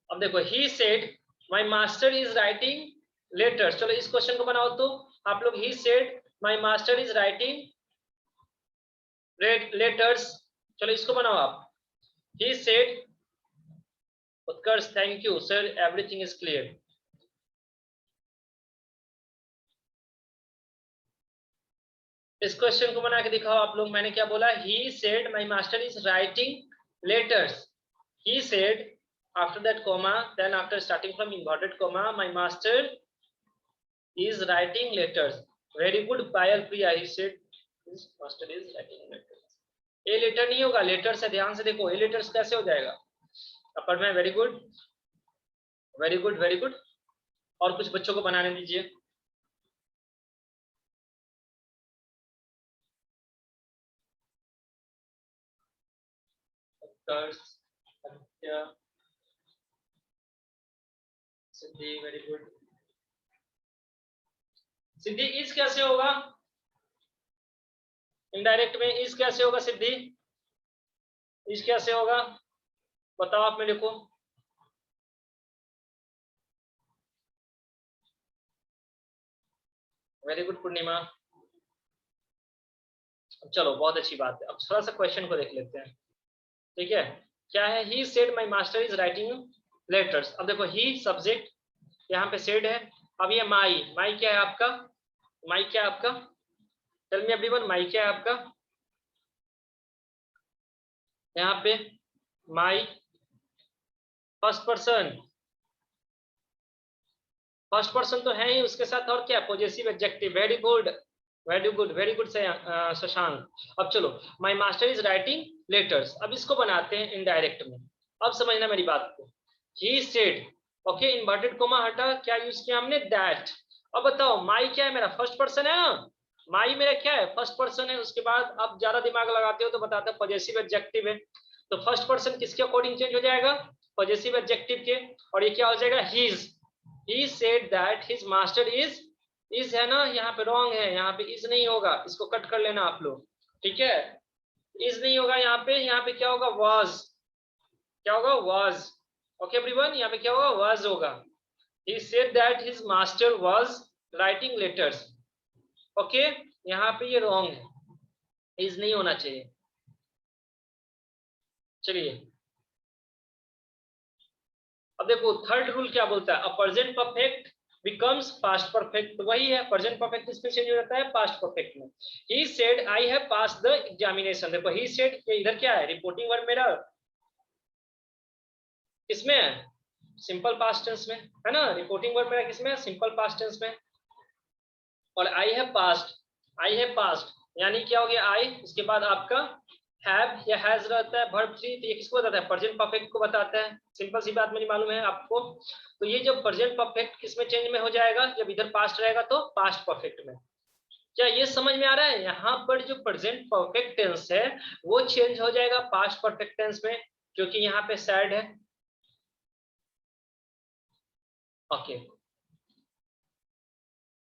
अब देखो, he said my master is writing letters, चलो इस क्वेश्चन को बनाओ तो आप लोग, he said my master is writing letters, चलो इसको बनाओ आप। He said, Utkarsh thank you sir, everything is clear. इस क्वेश्चन को बना के दिखाओ आप लोग, मैंने क्या बोला, he said my master is writing letters, he said, after that comma, then after starting from inverted comma, my master is writing letters. Very good Payal Priya, he said his master is writing letters. A letter नहीं होगा, letter से ध्यान से देखो, ए letters कैसे हो जाएगा अपर में, very good very good very good. और कुछ बच्चों को बनाने दीजिए। सिद्धि, वेरी गुड। सिद्धि इस कैसे होगा, इनडायरेक्ट में इस कैसे होगा, सिद्धि इस कैसे होगा, बताओ आप मेरे को। वेरी गुड पूर्णिमा। चलो बहुत अच्छी बात है। अब थोड़ा सा क्वेश्चन को देख लेते हैं, ठीक है। क्या है, he said my master is writing letters. अब देखो ही सब्जेक्ट, यहाँ पे सेड है। अब ये माई, माई क्या है आपका, माई क्या है आपका, टेल मी एवरीवन, माई क्या है आपका, यहाँ पे my first person, first person तो है ही, उसके साथ और क्या, possessive adjective, very good very good very good Shashank. अब चलो, my master is writing letters, अब इसको बनाते हैं इनडायरेक्ट में। अब समझना मेरी बात को, he said, okay, inverted comma हटा, क्या यूज किया हमने, दैट। अब बताओ माई क्या है, मेरा फर्स्ट पर्सन है ना, माई मेरा क्या है, फर्स्ट पर्सन है। उसके बाद आप ज्यादा दिमाग लगाते हो तो बताते हैं पॉजेसिव एडजेक्टिव है, तो फर्स्ट पर्सन किसके अकॉर्डिंग चेंज हो जाएगा, पॉजेसिव एडजेक्टिव के, और ये क्या हो जाएगा, his. He said that his master is है ना, यहाँ पे रॉन्ग है, यहाँ पे is नहीं होगा, इसको कट कर लेना आप लोग, ठीक है। is नहीं होगा यहाँ पे क्या होगा, was, क्या होगा, was, ओके एवरीवन, यहाँ पे क्या होगा, was होगा। He said that his master was writing letters, okay, यहाँ पे ये रॉन्ग है, is नहीं होना चाहिए। चलिए अब देखो थर्ड रूल क्या बोलता है, a present perfect becomes past perfect. वही है, प्रेजेंट परफेक्ट किसमें चेंज हो जाता है, पास्ट परफेक्ट में। He said I have passed the examination, देखो ही सेड, इधर क्या है, रिपोर्टिंग वर्ब मेरा किसमें है, सिंपल पास्ट टेंस में है ना, रिपोर्टिंग वर्ब मेरा किसमें है, सिंपल पास्ट टेंस में। और आई हैव पास्ड यानी क्या हो गया, आई, उसके बाद आपका हैव या हैज रहता है, वर्ब 3, तो ये किसको बताता है, प्रेजेंट परफेक्ट को बताता है। सिंपल सी बात मेरी मालूम है आपको। तो ये जब प्रेजेंट परफेक्ट किसमें चेंज में हो जाएगा, जब इधर पास्ट रहेगा तो पास्ट परफेक्ट में। क्या ये समझ में आ रहा है, यहाँ पर जो प्रेजेंट परफेक्ट टेंस है वो चेंज हो जाएगा पास्ट परफेक्ट टेंस में, क्योंकि यहाँ पे सैड है, ओके।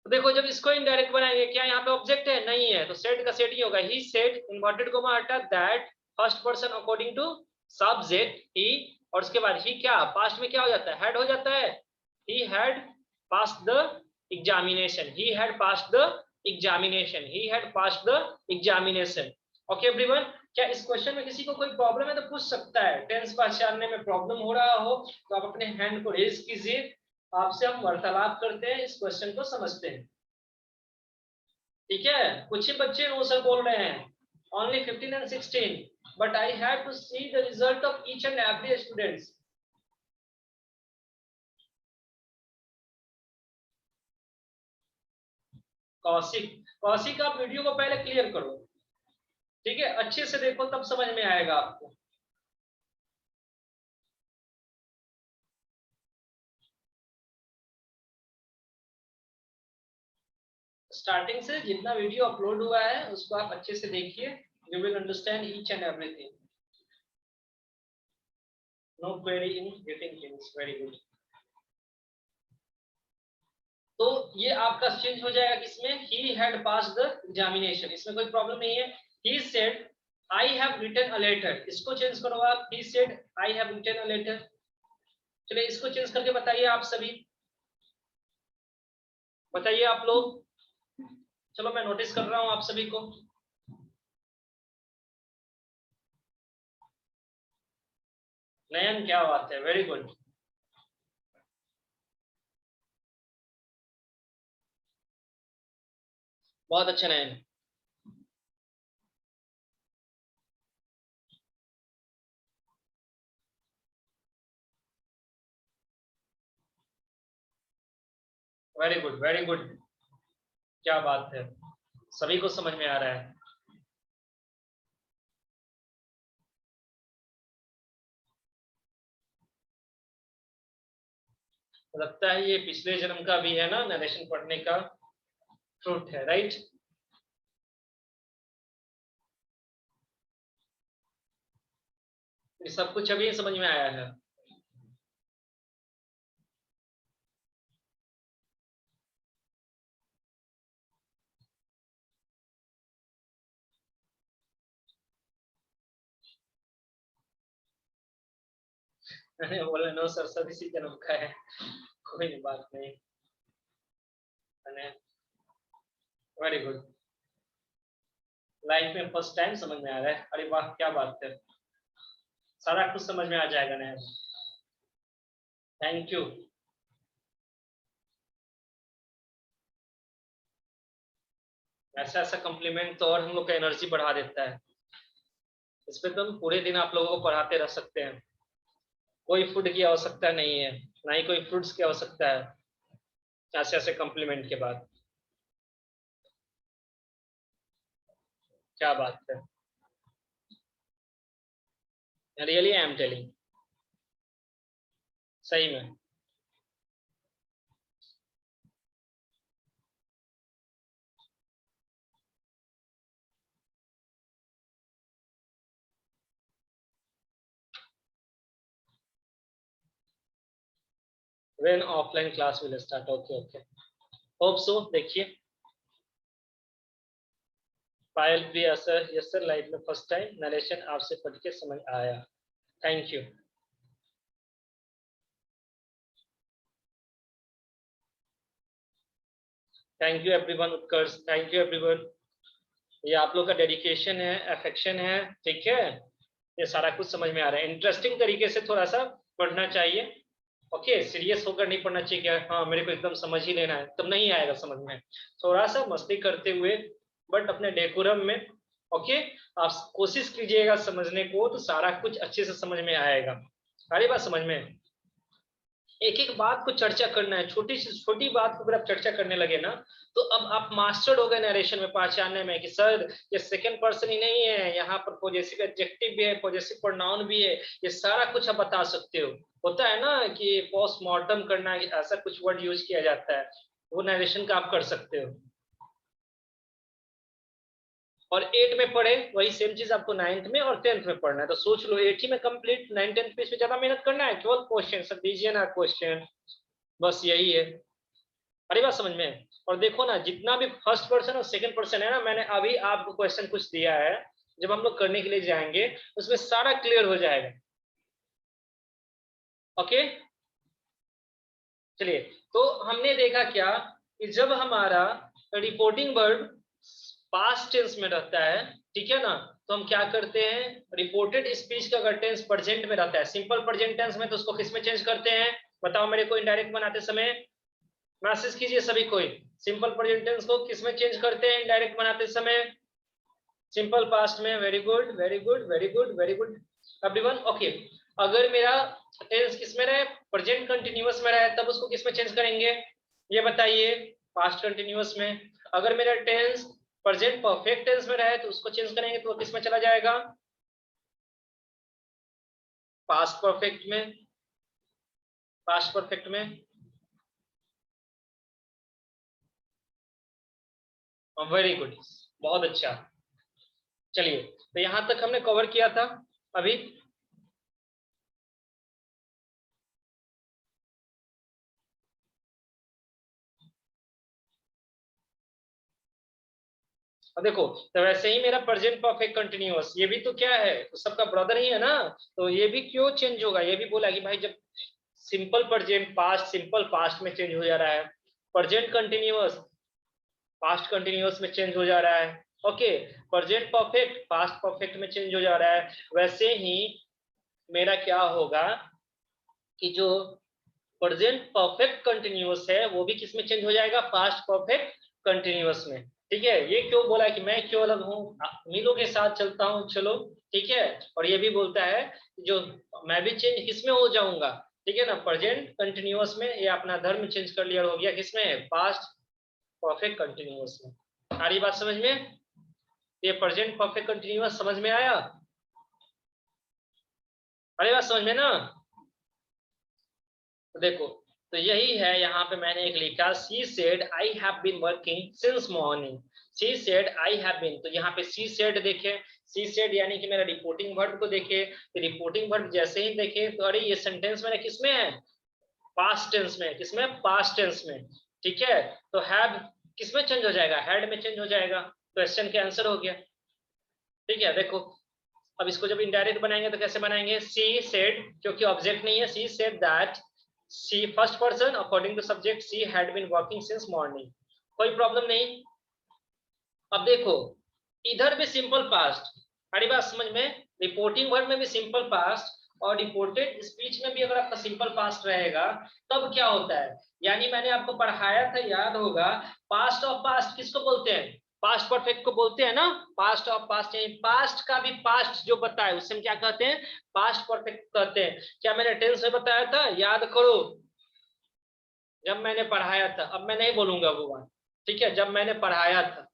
तो देखो जब इसको इनडायरेक्ट बनाएंगे, क्या यहाँ पे ऑब्जेक्ट है, नहीं है, तो सेड का सेड ही होगा। ही सेड, इन्वर्टेड कोमा हटा, that first person according to subject, he और उसके बाद ही क्या पास्ट में क्या हो जाता है, हैड हो जाता है, he had passed the examination, he had passed the examination, he had passed the examination. Okay everyone, क्या इस क्वेश्चन में किसी को कोई प्रॉब्लम है तो पूछ सकता है, टेंस पहचानने में प्रॉब्लम हो रहा हो तो आप अपने हैंड को रेज कीजिए, आपसे हम वार्तालाप करते हैं, इस क्वेश्चन को समझते हैं। ठीक है, कुछ ही बच्चे नो सर बोल रहे हैं, only 15 and 16, but I have to see the result of each and every students. Kaushik आप वीडियो को पहले क्लियर करो, ठीक है, अच्छे से देखो तब समझ में आएगा आपको। स्टार्टिंग से जितना वीडियो अपलोड हुआ है उसको आप अच्छे से देखिए, you will understand each and everything. No query in getting things, very good. तो ये आपका चेंज हो जाएगा किसमें, he had passed the examination, इसमें कोई प्रॉब्लम नहीं है। he said I have written a letter, इसको चेंज करो आप, he said I have written a letter। चलिए इसको चेंज करके बताइए आप सभी, बताइए आप लोग। चलो मैं नोटिस कर रहा हूं आप सभी को। नयन क्या बात है, वेरी गुड। बहुत अच्छा नयन। वेरी गुड वेरी गुड, क्या बात है, सभी को समझ में आ रहा है। लगता है ये पिछले जन्म का भी है ना, नरेशन पढ़ने का फ्रूट है, राइट। ये सब कुछ अभी समझ में आया है। मैंने बोला नो सर, सब इसी जन्म का है, कोई बात नहीं। वेरी गुड, लाइफ में फर्स्ट टाइम समझ में आ रहा है, अरे वाह क्या बात है, सारा कुछ समझ में आ जाएगा नया। Thank you. ऐसा ऐसा कॉम्प्लीमेंट तो और हम लोग का एनर्जी बढ़ा देता है, इस पे तो हम पूरे दिन आप लोगों को पढ़ाते रह सकते हैं। कोई फूड की आवश्यकता नहीं है, ना ही कोई फ्रूट्स की आवश्यकता है ऐसे ऐसे कॉम्प्लीमेंट के बाद। क्या बात है, रियली आई एम टेलिंग, सही में। When offline class will start? Okay, okay. Hope so. देखिए पायल प्रिया सर, यस सर, लाइफ में फर्स्ट टाइम नरेशन आपसे पढ़ के समझ आया, thank you. Thank you everyone, Utkarsh, thank you everyone. ये आप लोग का डेडिकेशन है, अफेक्शन है, ठीक है, ये सारा कुछ समझ में आ रहा है। इंटरेस्टिंग तरीके से थोड़ा सा पढ़ना चाहिए, ओके, सीरियस होकर नहीं पढ़ना चाहिए कि हाँ मेरे को एकदम समझ ही लेना है, तब नहीं आएगा समझ में। थोड़ा सा मस्ती करते हुए बट अपने डेकोरम में, ओके, आप कोशिश कीजिएगा समझने को, तो सारा कुछ अच्छे से समझ में आएगा। सारी बात समझ में, एक एक बात को चर्चा करना है, छोटी से छोटी बात को अगर आप चर्चा करने लगे ना, तो अब आप मास्टर्ड हो गए नरेशन में, पहचानने में कि सर ये सेकंड पर्सन ही नहीं है, यहाँ पर पॉजेसिव एडजेक्टिव भी है, पॉजेसिव प्रोनाउन भी है, ये सारा कुछ आप बता सकते हो। होता है ना कि पोस्टमार्टम करना, ऐसा कुछ वर्ड यूज किया जाता है, वो नरेशन का आप कर सकते हो। और 8 में पढ़े वही सेम चीज आपको 9th में और 10th में पढ़ना है, तो सोच लो 8 ही में कंप्लीट, 9 10th में इसमें ज्यादा मेहनत करना है, केवल क्वेश्चन सब दीजिए ना क्वेश्चन, बस यही है। अरे बात समझ में। और देखो ना जितना भी फर्स्ट पर्सन और सेकंड पर्सन है ना, मैंने अभी आपको क्वेश्चन कुछ दिया है, जब हम लोग करने के लिए जाएंगे उसमें सारा क्लियर हो जाएगा। ओके चलिए, तो हमने देखा क्या कि जब हमारा रिपोर्टिंग वर्ब पास्ट टेंस में रहता है, ठीक है ना, तो हम क्या करते हैं, रिपोर्टेड स्पीच का अगर टेंस प्रेजेंट में रहता है, सिंपल प्रेजेंट टेंस में, तो उसको किस में चेंज करते हैं, बताओ मेरे को। इनडायरेक्ट बनाते समय मैसेज कीजिए सभी कोई, सिंपल प्रेजेंट टेंस को किस में चेंज करते हैं इनडायरेक्ट बनाते समय, सिंपल पास्ट में। Very good very good very good very good everyone. Okay, अगर मेरा टेंस किस में रहे, प्रेजेंट कंटिन्यूअस में रहे, तब उसको किस में चेंज करेंगे, ये बताइए, पास्ट कंटिन्यूअस में। अगर मेरा टेंस प्रेजेंट परफेक्ट टेंस में रहे तो उसको चेंज करेंगे तो वो किस में चला जाएगा, पास्ट परफेक्ट में, पास्ट परफेक्ट में। वेरी गुड, बहुत अच्छा। चलिए, तो यहां तक हमने कवर किया था अभी। अब देखो, तो वैसे ही मेरा प्रेजेंट परफेक्ट कंटिन्यूअस, ये भी तो क्या है, तो सबका ब्रदर ही है ना, तो ये भी क्यों चेंज होगा, ये भी बोला कि भाई जब simple present past simple past में चेंज हो जा रहा है, प्रेजेंट कंटिन्यूअस पास्ट कंटिन्यूअस में चेंज हो जा रहा है, okay, present perfect past perfect में चेंज हो जा रहा है, वैसे ही मेरा क्या होगा कि जो प्रेजेंट परफेक्ट कंटिन्यूअस है वो भी किस में चेंज हो जाएगा, पास्ट परफेक्ट कंटिन्यूअस में। ठीक है, ये क्यों बोला कि मैं क्यों अलग हूँ, मीलों के साथ चलता हूँ, चलो ठीक है। और ये भी बोलता है जो मैं भी चेंज किस में हो जाऊंगा, ठीक है ना, प्रेजेंट कंटिन्यूअस में, ये अपना धर्म चेंज कर लिया, हो गया किसमें, पास्ट परफेक्ट कंटिन्यूअस में। आ रही बात समझ में, ये प्रेजेंट परफेक्ट कंटिन्यूअस समझ में आया, अरे बात समझ में ना। तो देखो, तो यही है, यहाँ पे मैंने एक लिखा, she said I have been working since morning, she said I have been, तो यहाँ पे शी सेड देखे, शी सेड यानी कि मेरा रिपोर्टिंग वर्ब को देखे, तो रिपोर्टिंग वर्ब जैसे ही देखे तो अरे ये सेंटेंस मेरा किसमें है, पास्ट टेंस में, किसमें, पास्ट टेंस में, ठीक है। तो हैव किसमें चेंज हो जाएगा, हैड में चेंज हो जाएगा, क्वेश्चन के आंसर हो गया, ठीक है। देखो, अब इसको जब इनडायरेक्ट बनाएंगे तो कैसे बनाएंगे, शी सेड, क्योंकि ऑब्जेक्ट नहीं है, she said that she first person according to subject she had been working since morning, कोई प्रॉब्लम नहीं। अब देखो, इधर भी सिंपल पास्ट, हमारी बात समझ में, रिपोर्टिंग वर्ब में भी सिंपल पास्ट और रिपोर्टेड स्पीच में भी अगर आपका सिंपल पास्ट रहेगा तब क्या होता है, यानी मैंने आपको पढ़ाया था, याद होगा, पास्ट ऑफ पास्ट किसको बोलते हैं, पास्ट परफेक्ट को बोलते हैं ना, पास्ट ऑफ पास्ट, यानी पास्ट का भी पास्ट जो बताए उससे हम क्या कहते हैं, पास्ट परफेक्ट कहते हैं। क्या मैंने टेंस में बताया था, याद करो, जब मैंने पढ़ाया था, अब मैं नहीं बोलूंगा वो बात, ठीक है, जब मैंने पढ़ाया था,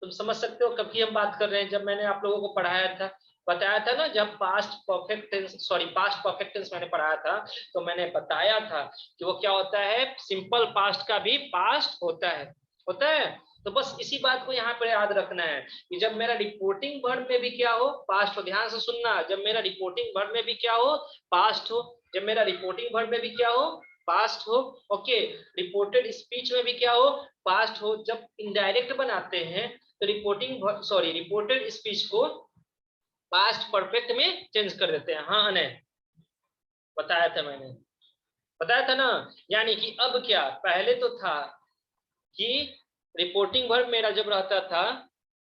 तुम समझ सकते हो कब की हम बात कर रहे हैं, जब मैंने आप लोगों को पढ़ाया था, बताया था ना, जब past perfect tense, sorry past perfect tense मैंने पढ़ाया था, तो मैंने बताया था कि वो क्या होता है, सिंपल पास्ट का भी पास्ट होता है। तो बस इसी बात को यहाँ पर याद रखना है कि जब मेरा रिपोर्टिंग वर्ब में भी क्या हो, पास्ट हो, ध्यान से सुनना, जब मेरा रिपोर्टिंग वर्ब में भी क्या हो, पास्ट हो, जब मेरा रिपोर्टिंग वर्ब में भी क्या हो, पास्ट हो, ओके, रिपोर्टेड स्पीच में भी क्या हो, पास्ट हो। जब इनडायरेक्ट बनाते हैं तो रिपोर्टेड स्पीच को पास्ट परफेक्ट में चेंज कर देते हैं, हाँ अनय, बताया था मैंने, बताया था ना। यानी कि अब क्या, पहले तो था कि रिपोर्टिंग वर्ब मेरा जब रहता था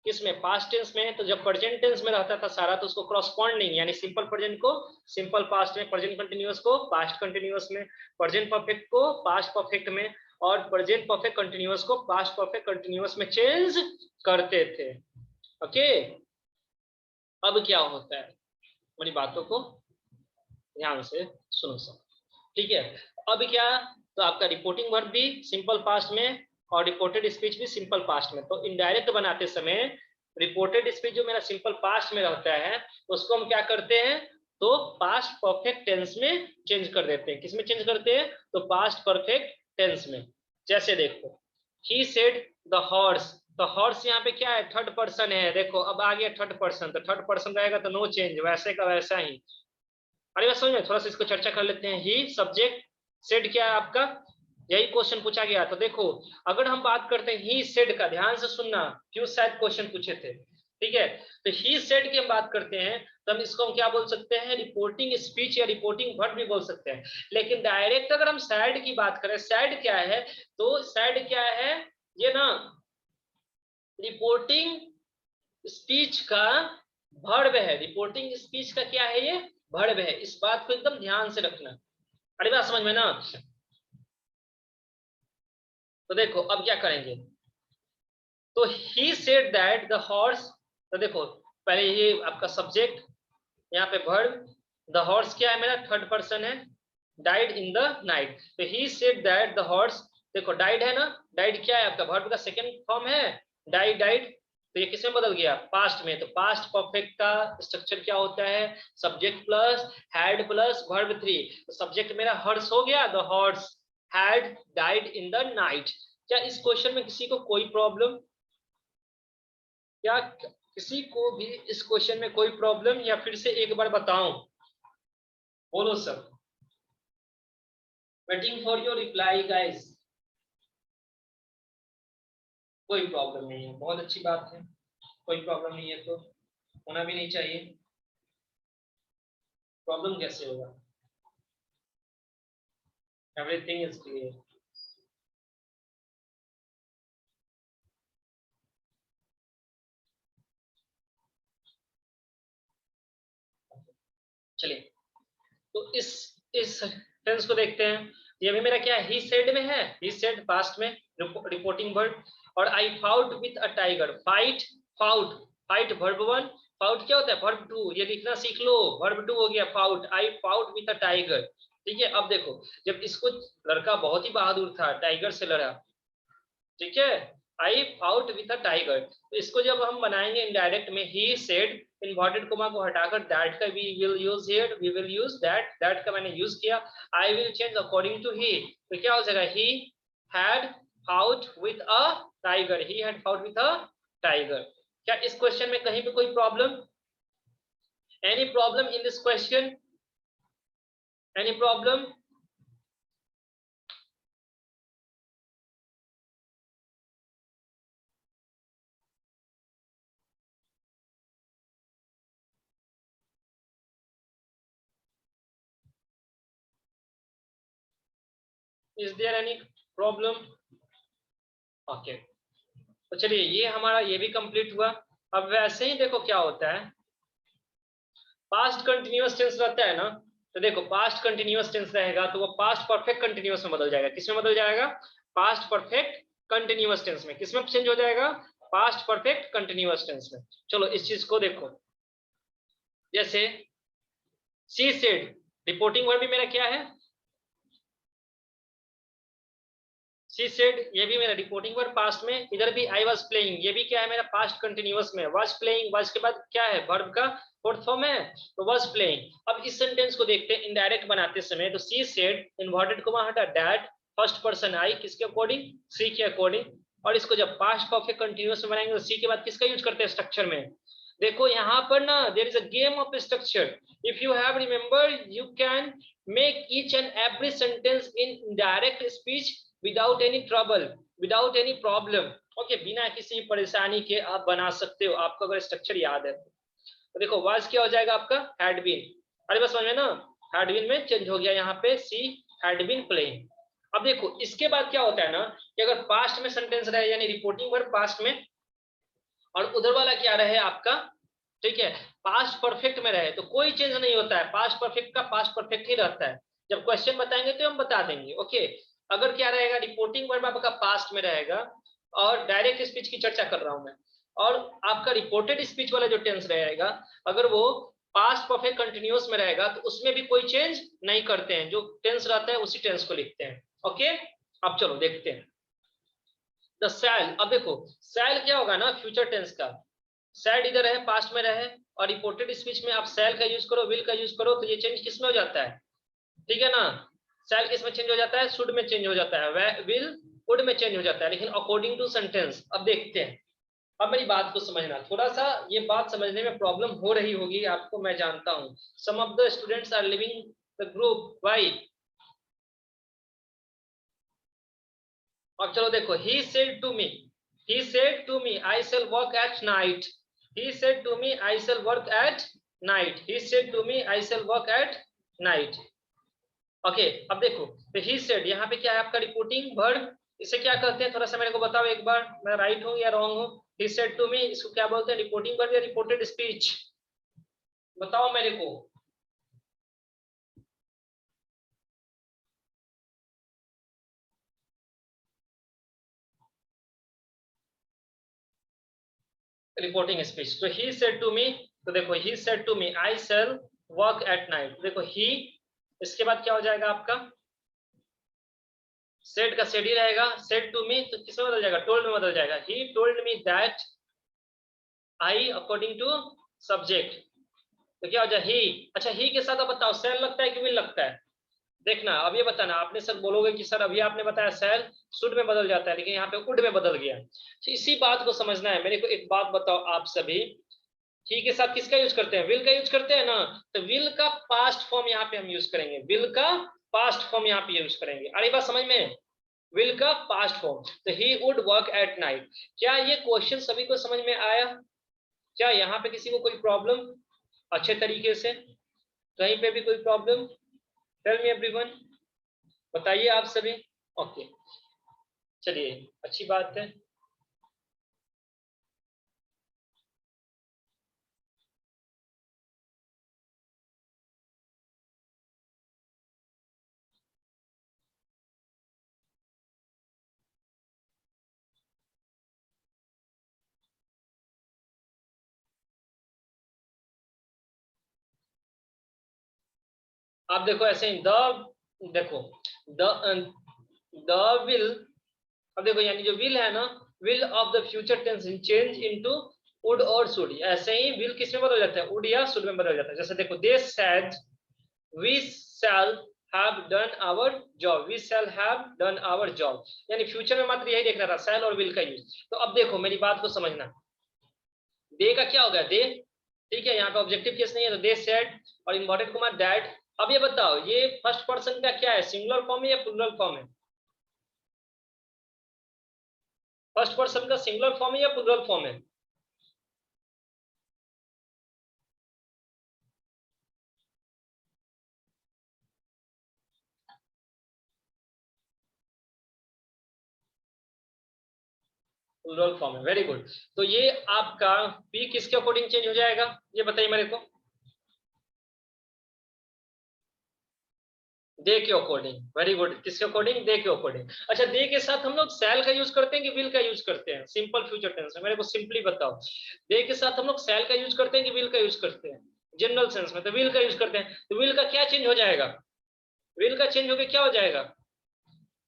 किसमें, पास्ट टेंस में, तो जब प्रेजेंट टेंस में रहता था सारा, तो उसको क्रॉसपॉन्डिंग, यानी सिंपल प्रेजेंट को सिंपल पास्ट में, प्रेजेंट कंटिन्यूअस को पास्ट कंटिन्यूअस में, प्रेजेंट परफेक्ट को पास्ट परफेक्ट में, और प्रेजेंट परफेक्ट कंटिन्यूअस को पास्ट परफेक्ट कंटिन्यूअस में चेंज करते थे, ओके। अब क्या होता है, मेरी बातों को ध्यान से सुनो सब, ठीक है। अब क्या, तो आपका रिपोर्टिंग वर्ब भी सिंपल पास्ट में और रिपोर्टेड स्पीच भी सिंपल पास्ट में, तो इनडायरेक्ट बनाते समय रिपोर्टेड स्पीच जो मेरा सिंपल पास्ट में रहता है उसको हम क्या करते हैं, तो पास्ट परफेक्ट टेंस में चेंज कर देते हैं, किसमें चेंज करते हैं, तो पास्ट परफेक्ट टेंस में। जैसे देखो, ही सेड द हॉर्स, तो हॉर्स यहाँ पे क्या है, थर्ड पर्सन है, देखो अब आ गया थर्ड पर्सन, तो थर्ड पर्सन रहेगा तो नो चेंज, वैसे का वैसा ही। अरे बस समझ में, थोड़ा सा इसको चर्चा कर लेते हैं। ही सब्जेक्ट, सेड क्या है आपका, यही क्वेश्चन पूछा गया। तो देखो, अगर हम बात करते हैं ही सेड का, ध्यान से सुनना, क्यों शायद क्वेश्चन पूछे थे, ठीक है। तो ही सेड की हम बात करते हैं तो हम इसको हम क्या बोल सकते हैं, रिपोर्टिंग स्पीच या रिपोर्टिंग वर्ड भी बोल सकते हैं। लेकिन डायरेक्ट अगर हम सैड की बात करें, सैड क्या है, तो सैड क्या है, ये ना रिपोर्टिंग स्पीच का वर्ब है। रिपोर्टिंग स्पीच का क्या है, ये वर्ब है। इस बात को एकदम ध्यान से रखना। अरे बात समझ में ना। तो देखो अब क्या करेंगे, तो he said that the horse, तो देखो पहले ये आपका सब्जेक्ट, यहाँ पे वर्ब, द हॉर्स क्या है मेरा, थर्ड पर्सन है, डाइड इन द नाइट। तो he said that the horse, देखो डाइड है ना, डाइड क्या है आपका, वर्ब का सेकंड फॉर्म है, डाइड डाइड। तो ये किसमें बदल गया, पास्ट में। तो पास्ट परफेक्ट का स्ट्रक्चर क्या होता है, subject plus had plus verb 3। तो सब्जेक्ट मेरा हॉर्स हो गया, the horse had died in the night. क्या इस क्वेश्चन में किसी को कोई प्रॉब्लम, क्या किसी को भी इस क्वेश्चन में कोई प्रॉब्लम, या फिर से एक बार बताऊं, बोलो सब, waiting for your reply guys. कोई प्रॉब्लम नहीं है, बहुत अच्छी बात है, कोई प्रॉब्लम नहीं है, तो होना भी नहीं चाहिए। प्रॉब्लम कैसे होगा, एवरीथिंग इज क्लियर। चलिए, तो इस सेंस को देखते हैं। ये भी मेरा क्या है, ही सेड में है, ही सेड पास्ट में रिपोर्टिंग वर्ड। और I fought with a tiger, fight, fought, fight verb 1, fought क्या होता है, वर्ब 2। ये लिखना सीख लो, वर्ब 2 हो गया fought, I fought with a tiger. ठीक है, अब देखो जब इसको, लड़का बहुत ही बहादुर था, टाइगर से लड़ा, ठीक है, आई फाउट विथ अ टाइगर। तो इसको जब हम बनाएंगे इनडायरेक्ट में, ही सेड, इन्वर्टेड कोमा को हटाकर दैट का we will use here, we will use that, that का मैंने यूज किया। I will change according to he, तो क्या हो जाएगा, he had fought with a tiger, he had fought with a tiger. क्या इस क्वेश्चन में कहीं पे कोई problem, any problem in this question, any problem? Is there any problem? Okay, तो चलिए ये हमारा ये भी कंप्लीट हुआ। अब वैसे ही देखो क्या होता है, पास्ट कंटिन्यूअस टेंस रहता है ना, तो देखो पास्ट कंटिन्यूअस टेंस रहेगा तो वो पास्ट परफेक्ट कंटिन्यूअस में बदल जाएगा। किसमें बदल जाएगा, पास्ट परफेक्ट कंटिन्यूअस टेंस में। किसमें चेंज हो जाएगा, पास्ट परफेक्ट कंटिन्यूअस टेंस में। चलो इस चीज को देखो, जैसे सी सेड, रिपोर्टिंग वर्ब भी मेरा क्या है, शी सेड, ये भी मेरा रिपोर्टिंग वर्ब पास्ट में। इधर भी आई वाज प्लेइंग, ये भी क्या है मेरा पास्ट कंटिन्यूअस में, वाज प्लेइंग, वाज के बाद क्या है, वर्ब का फोर्थ फॉर्म है, तो वाज प्लेइंग। अब इस सेंटेंस को देखते हैं इनडायरेक्ट बनाते समय, तो शी सेड, इन्वर्टेड कोमा हटा, दैट, फर्स्ट पर्सन आई, किसके अकॉर्डिंग, सी के अकॉर्डिंग। और इसको जब पास्ट परफेक्ट कंटिन्यूअस में बनाएंगे तो सी के बाद किसका यूज करते हैं स्ट्रक्चर में। देखो यहाँ पर ना there is a game of structure, if you have remember you can make each and every sentence in direct speech without any trouble, without any problem. Okay, बिना किसी परेशानी के आप बना सकते हो, आपको अगर स्ट्रक्चर याद है तो। देखो वाज क्या हो जाएगा आपका, हैड बीन। अरे बस समझ में ना, हैड बीन में चेंज हो गया यहाँ पे, सी हैड बीन प्लेइंग। अब देखो इसके बाद क्या होता है ना, कि अगर पास्ट में सेंटेंस रहे, यानी रिपोर्टिंग वर्ब पास्ट में, और उधर वाला क्या रहे आपका, ठीक है, पास्ट परफेक्ट में रहे, तो कोई चेंज नहीं होता है, पास्ट परफेक्ट का पास्ट परफेक्ट ही रहता है। जब क्वेश्चन बताएंगे तो हम बता देंगे। ओके, अगर क्या रहेगा, रिपोर्टिंग वर्ब आपका पास्ट में रहेगा, और डायरेक्ट स्पीच की चर्चा कर रहा हूं मैं, और आपका रिपोर्टेड स्पीच वाला जो टेंस रहेगा, अगर वो पास्ट परफेक्ट कंटिन्यूअस में रहेगा तो उसमें भी कोई चेंज नहीं करते हैं, जो टेंस रहता है उसी टेंस को लिखते हैं। ओके, अब चलो देखते हैं द सैल। अब देखो सैल क्या होगा ना, फ्यूचर टेंस का, सैड इधर है पास्ट में रहे, और रिपोर्टेड स्पीच में आप सैल का यूज करो, विल का यूज करो, तो ये चेंज किस में हो जाता है, ठीक है ना, सैल किस में चेंज हो जाता है, शुड में चेंज हो जाता है, विल वुड में चेंज हो जाता है, लेकिन अकॉर्डिंग टू सेंटेंस। अब देखते हैं, अब मेरी बात को समझना, थोड़ा सा ये बात समझने में प्रॉब्लम हो रही होगी आपको, मैं जानता हूं। Some of the students are leaving the group, why. अब चलो देखो, he said to me, I shall walk at night, he said to me I shall work at night, he said to me I shall work at night। Okay अब देखो तो he said यहाँ पे क्या है आपका रिपोर्टिंग वर्ब, इसे क्या कहते हैं थोड़ा सा मेरे को बताओ एक बार, मैं राइट हूँ या रॉन्ग हूँ। he said to me इसको क्या बोलते हैं, रिपोर्टिंग वर्ब या रिपोर्टेड स्पीच, बताओ मेरे को। Reporting speech. तो ही सेड टू मी, तो देखो he said to me I shall work at night, देखो ही इसके बाद क्या हो जाएगा आपका, सेड का सेड ही रहेगा, सेड टू मी तो किसमें बदल जाएगा, टोल्ड में बदल जाएगा। He told me that I according to subject, तो क्या हो जाए ही। अच्छा ही के साथ अब बताओ शैल लगता है कि विल लगता है, देखना अब ये बताना। आपने सर बोलोगे कि सर अभी आपने बताया शैल शुड में बदल जाता है, लेकिन यहाँ पे वुड में बदल गया। तो इसी बात को समझना है। मेरे को एक बात बताओ आप सभी, ही के साथ किसका यूज करते हैं, विल का यूज करते हैं ना, तो विल का पास्ट फॉर्म यहाँ पे हम यूज करेंगे, विल का पास्ट फॉर्म यहाँ पे यूज करेंगे। अरे बात समझ में, विल का पास्ट फॉर्म, तो he would work at night. क्या ये क्वेश्चन सभी को समझ में आया, क्या यहाँ पे किसी को कोई प्रॉब्लम, अच्छे तरीके से कहीं पे भी कोई प्रॉब्लम, टेल मी एवरीवन, बताइए आप सभी। ओके चलिए अच्छी बात है। आप देखो ऐसे ही देखो द विल, अब देखो यानी जो विल है ना, will of the future tense change into would और शुड, ऐसे ही विल किस में बदल जाता है, वुड या शुड में बदल जाता है। जैसे देखो they said we shall have done our job, we shall have done our job, यानी फ्यूचर में मात्र यही देखना था, शैल और विल का यूज। तो अब देखो मेरी बात को समझना, दे का क्या हो गया, दे, ठीक है, यहाँ पे ऑब्जेक्टिव केस नहीं है तो दे सेड और इन्वर्टेड कॉमा दैट। अब ये बताओ ये फर्स्ट पर्सन का क्या है, सिंगुलर फॉर्म है या प्लूरल फॉर्म है, फर्स्ट पर्सन का सिंगुलर फॉर्म है या प्लूरल फॉर्म है, प्लूरल फॉर्म है, वेरी गुड। तो ये आपका पी किसके अकॉर्डिंग चेंज हो जाएगा, ये बताइए मेरे को, दे के अकॉर्डिंग, वेरी गुड, किसके अकॉर्डिंग, दे के अकॉर्डिंग। अच्छा दे के साथ हम लोग शैल का यूज करते हैं कि विल का यूज करते हैं, सिंपल फ्यूचर टेंस में मेरे को सिंपली बताओ, दे के साथ हम लोग शैल का यूज करते हैं कि विल का यूज करते हैं, जनरल सेंस में तो विल का यूज करते हैं। तो विल का क्या चेंज हो जाएगा, विल का चेंज होकर क्या हो जाएगा,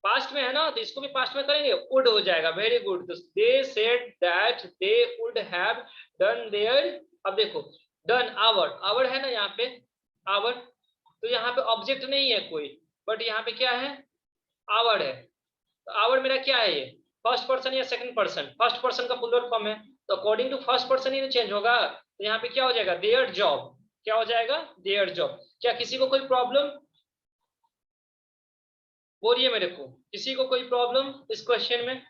पास्ट में है ना, तो इसको भी पास्ट में करेंगे, वुड हो जाएगा, वेरी गुड। तो they said that they would have done their, अब देखो डन आवर, आवर है ना यहाँ पे आवर, तो यहाँ पे ऑब्जेक्ट नहीं है कोई, बट यहाँ पे क्या है, आवर है। तो आवर मेरा क्या है, ये फर्स्ट पर्सन या सेकंड पर्सन, फर्स्ट पर्सन का प्लूरल फॉर्म है, तो अकॉर्डिंग टू फर्स्ट पर्सन ही चेंज होगा। तो यहाँ पे क्या हो जाएगा, देयर जॉब, क्या हो जाएगा, देयर जॉब। क्या किसी को कोई प्रॉब्लम, बोलिए मेरे को, किसी को कोई प्रॉब्लम इस क्वेश्चन में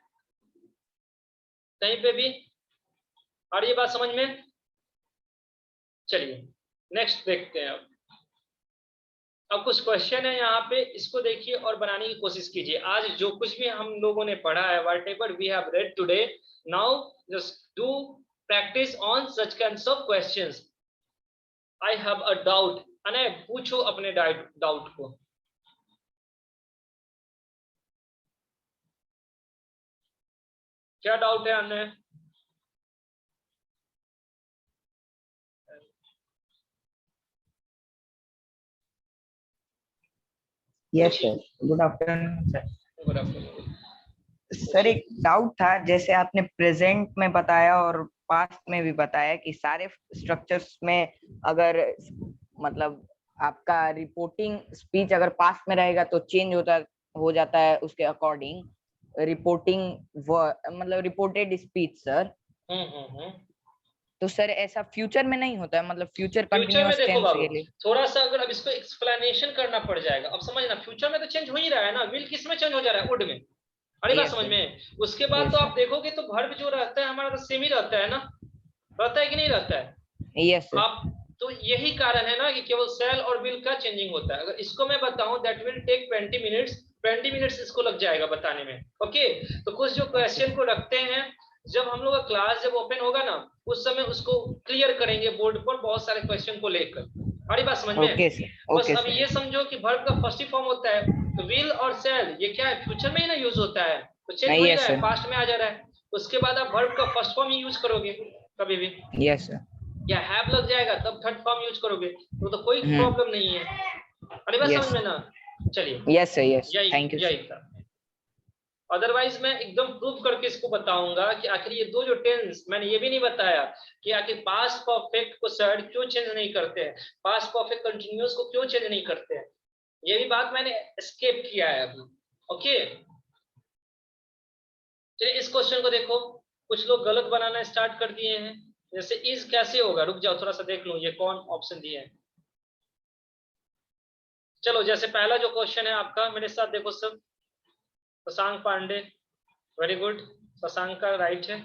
कहीं पे भी, और ये बात समझ में। चलिए नेक्स्ट देखते हैं। अब कुछ क्वेश्चन है यहाँ पे, इसको देखिए और बनाने की कोशिश कीजिए। आज जो कुछ भी हम लोगों ने पढ़ा है, whatever we have read today, now just do practice on such kinds of questions. I have a doubt, अने पूछो अपने डाउट को। क्या डाउट है अने? Yes sir, good afternoon sir. Good afternoon sir एक डाउट था, जैसे आपने प्रेजेंट में बताया और पास्ट में भी बताया कि सारे स्ट्रक्चर्स में अगर मतलब आपका रिपोर्टिंग स्पीच अगर पास्ट में रहेगा तो चेंज हो जाता है उसके अकॉर्डिंग रिपोर्टिंग मतलब रिपोर्टेड स्पीच सर। तो सर ऐसा फ्यूचर में नहीं होता है, मतलब फ्यूचर कंटिन्यूअस टेंस के लिए थोड़ा सा अगर अब इसको एक्सप्लेनेशन करना पड़ जाएगा। अब समझना, फ्यूचर में तो चेंज हो ही रहा है ना, विल किस में चेंज हो जा रहा है, वुड में, अरे बात समझ में। उसके बाद तो आप देखोगे तो वर्ब जो रहता है हमारा तो सेम ही रहता है ना, रहता है कि नहीं रहता है? Yes sir. आप तो यही कारण है ना कि केवल सेल और विल का चेंजिंग होता है। अगर इसको मैं बताऊं दैट विल टेक 20 मिनट्स इसको लग जाएगा बताने में। ओके, तो कुछ जो क्वेश्चन को रखते हैं, जब हम लोग का क्लास जब ओपन होगा ना, उस समय उसको क्लियर करेंगे बोर्ड पर बहुत सारे क्वेश्चन को लेकर। हमारी बात समझ में? Okay sir. बस ओके अब सर। ये समझो कि वर्ब का फर्स्ट ही फॉर्म होता है, तो विल और सेल ये क्या है, फ्यूचर में ही ना यूज होता है, तो चेंज हो ही यस रहा है, सर। पास्ट में आ जा रहा है। उसके बाद आप वर्ब का फर्स्ट फॉर्म ही यूज करोगे कभी भी, यस सर। या हैव लग जाएगा तब थर्ड फॉर्म यूज करोगे, तो कोई प्रॉब्लम नहीं है। अरे बात Yes. समझ में ना? चलिए, यस सर। यस, यही थैंक यू यही सर। था। अदरवाइज मैं एकदम प्रूव करके इसको बताऊंगा कि आखिर ये दो जो टेंस, मैंने ये भी नहीं बताया कि आखिर पास्ट परफेक्ट को सर क्यों चेंज नहीं करते हैं, पास्ट परफेक्ट कंटिन्यूअस को क्यों चेंज नहीं करते हैं, ये भी बात मैंने स्किप किया है अभी। ओके, चलिए इस क्वेश्चन को देखो। कुछ लोग गलत बनाना स्टार्ट कर दिए हैं, जैसे इज कैसे होगा, रुक जाओ थोड़ा सा देख लूं ये कौन ऑप्शन दिए हैं। चलो जैसे पहला जो क्वेश्चन है आपका, मेरे साथ देखो सब। शशांक पांडे, वेरी गुड, शशांक का राइट है।